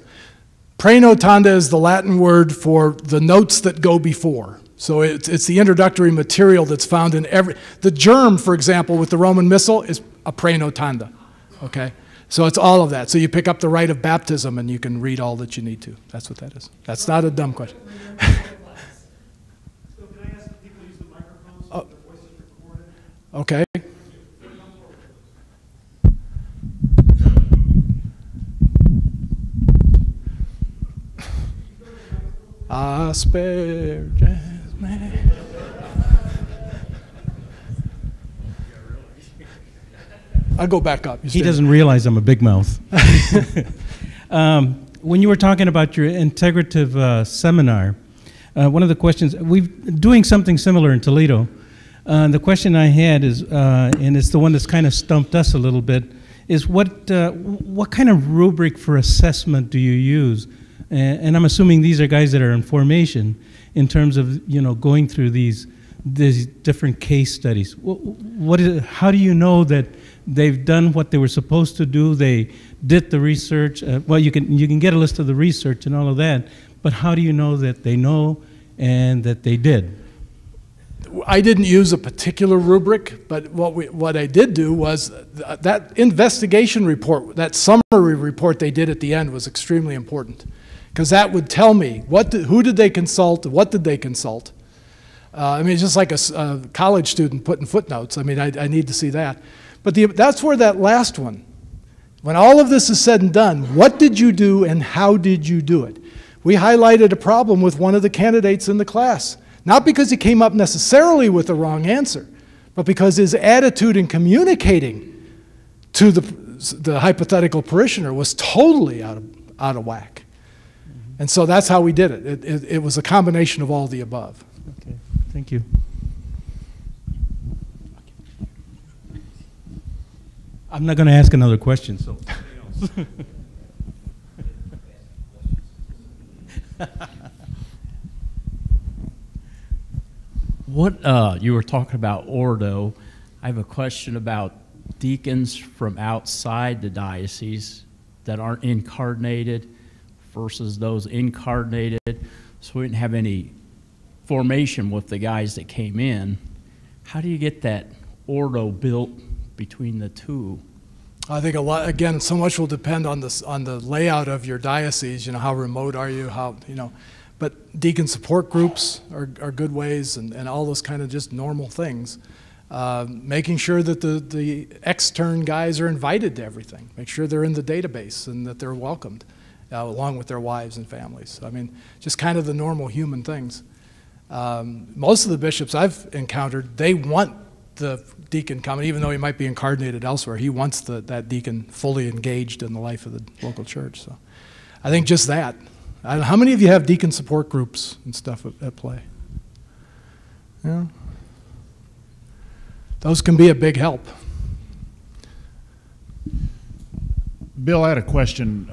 Praenotanda is the Latin word for the notes that go before. So it's the introductory material that's found in every... The germ, for example, with the Roman Missal is a praenotanda, okay? So it's all of that. So you pick up the rite of baptism and you can read all that you need to. That's what that is. That's not a dumb question. So can I ask that people use the microphone so their voice is recorded? Okay. I'll go back up. He doesn't realize I'm a big mouth. When you were talking about your integrative seminar, One of the questions, we're doing something similar in Toledo. The question I had is, and it's the one that's kind of stumped us a little bit, is what kind of rubric for assessment do you use? And I'm assuming these are guys that are in formation in terms of, going through these different case studies. How do you know that they've done what they were supposed to do? They did the research. Well, you can get a list of the research and all of that, but how do you know that they know and that they did? I didn't use a particular rubric, but what I did do was that investigation report, that summary report they did at the end was extremely important, because that would tell me who did they consult, what did they consult. I mean, it's just like a college student putting footnotes. I mean, I need to see that. But that's where that last one, when all of this is said and done, what did you do and how did you do it? We highlighted a problem with one of the candidates in the class. Not because he came up necessarily with the wrong answer, but because his attitude in communicating to the hypothetical parishioner was totally out of whack. And so that's how we did it. It was a combination of all the above. Okay, thank you. I'm not going to ask another question, so. What you were talking about ordo, I have a question about deacons from outside the diocese that aren't incarnated versus those incarnated. So we didn't have any formation with the guys that came in. How do you get that ordo built between the two? I think again, so much will depend on the layout of your diocese. How remote are you? But deacon support groups are good ways, and all those kind of just normal things. Making sure that the extern guys are invited to everything. Make sure they're in the database and that they're welcomed, along with their wives and families. I mean, just kind of the normal human things. Most of the bishops I've encountered, they want the deacon coming, even though he might be incarnated elsewhere. He wants that deacon fully engaged in the life of the local church. So I think just that. How many of you have deacon support groups and stuff at play? Yeah. Those can be a big help. Bill, I had a question.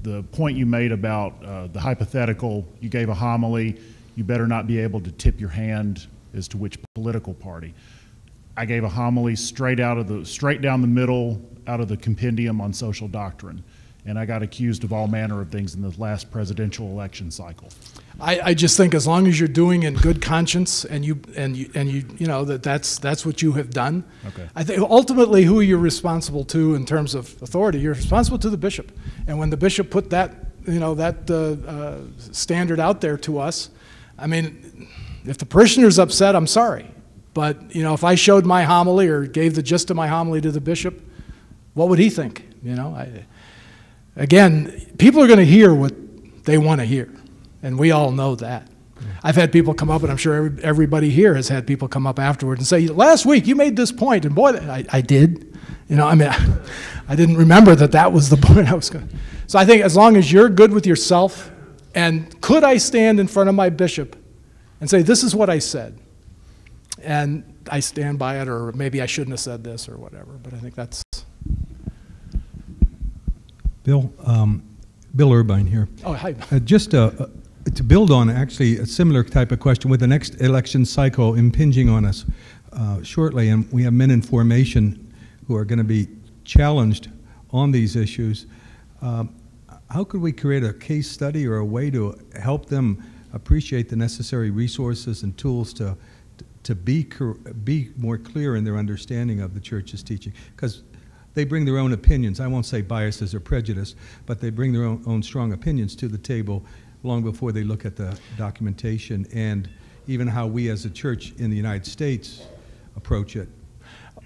The point you made about the hypothetical, you gave a homily, you better not be able to tip your hand as to which political party. I gave a homily straight down the middle, out of the compendium on social doctrine. And I got accused of all manner of things in the last presidential election cycle. I just think as long as you're doing in good conscience and you know that's what you have done. Okay. I think ultimately who you're responsible to in terms of authority, you're responsible to the bishop. And when the bishop put that standard out there to us, I mean, if the parishioner's upset, I'm sorry. But if I showed my homily or gave the gist of my homily to the bishop, what would he think? Again, people are going to hear what they want to hear, and we all know that. I've had people come up, and I'm sure everybody here has had people come up afterward and say, last week you made this point, and boy, I did. I didn't remember that was the point I was going to. So I think as long as you're good with yourself, and could I stand in front of my bishop and say, this is what I said, and I stand by it, or maybe I shouldn't have said this or whatever, but I think that's. Bill Irvine here. Oh, hi. Just to build on actually a similar type of question, with the next election cycle impinging on us shortly, and we have men in formation who are going to be challenged on these issues, how could we create a case study or a way to help them appreciate the necessary resources and tools to be more clear in their understanding of the church's teaching? Because they bring their own opinions. I won't say biases or prejudice, but they bring their own strong opinions to the table long before they look at the documentation and even how we as a church in the United States approach it.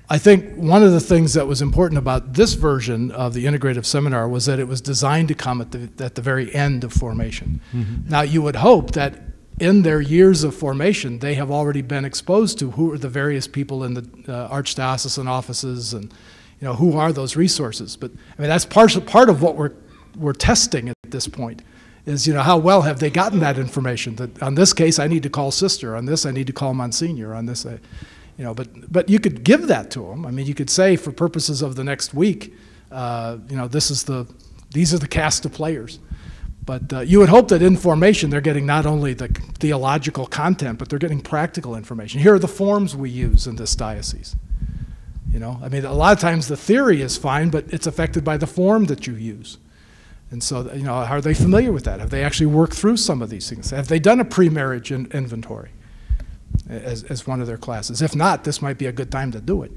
I think one of the things that was important about this version of the integrative seminar was that it was designed to come at the very end of formation. Mm-hmm. Now, you would hope that in their years of formation, they have already been exposed to who are the various people in the archdiocesan offices and who are those resources. But I mean, that's part of what we're testing at this point, is, how well have they gotten that information? That on this case, I need to call sister. On this, I need to call Monsignor. On this, but you could give that to them. I mean, you could say, for purposes of the next week, these are the cast of players. But you would hope that in formation, they're getting not only the theological content, but they're getting practical information. Here are the forms we use in this diocese. I mean, a lot of times the theory is fine, but it's affected by the form that you use. And so, are they familiar with that? Have they actually worked through some of these things? Have they done a pre-marriage inventory as one of their classes? If not, this might be a good time to do it.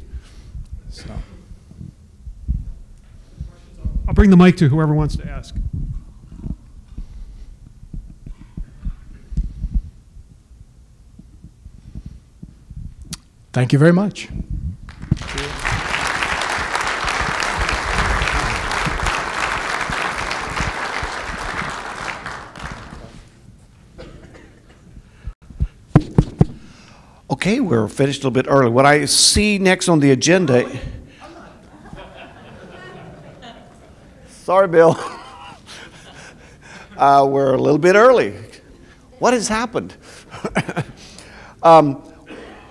So. I'll bring the mic to whoever wants to ask. Thank you very much. Okay, we're finished a little bit early. What I see next on the agenda... Sorry, Bill. We're a little bit early. What has happened?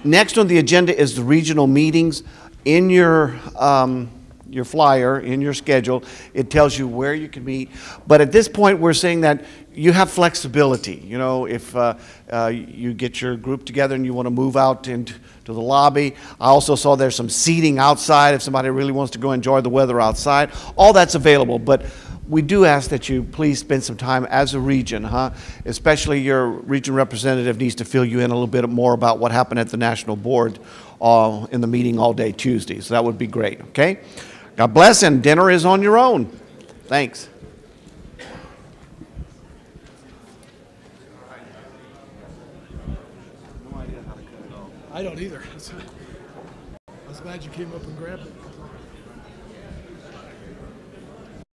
Next on the agenda is the regional meetings. In your flyer, in your schedule, it tells you where you can meet. But at this point, we're saying that you have flexibility. If you get your group together and you want to move out into the lobby. I also saw there's some seating outside if somebody really wants to go enjoy the weather outside. All that's available. But we do ask that you please spend some time as a region, especially your region representative needs to fill you in a little bit more about what happened at the national board in the meeting all day Tuesday. So that would be great, okay? God bless, and dinner is on your own. Thanks. I don't either. I was glad you came up and grabbed it.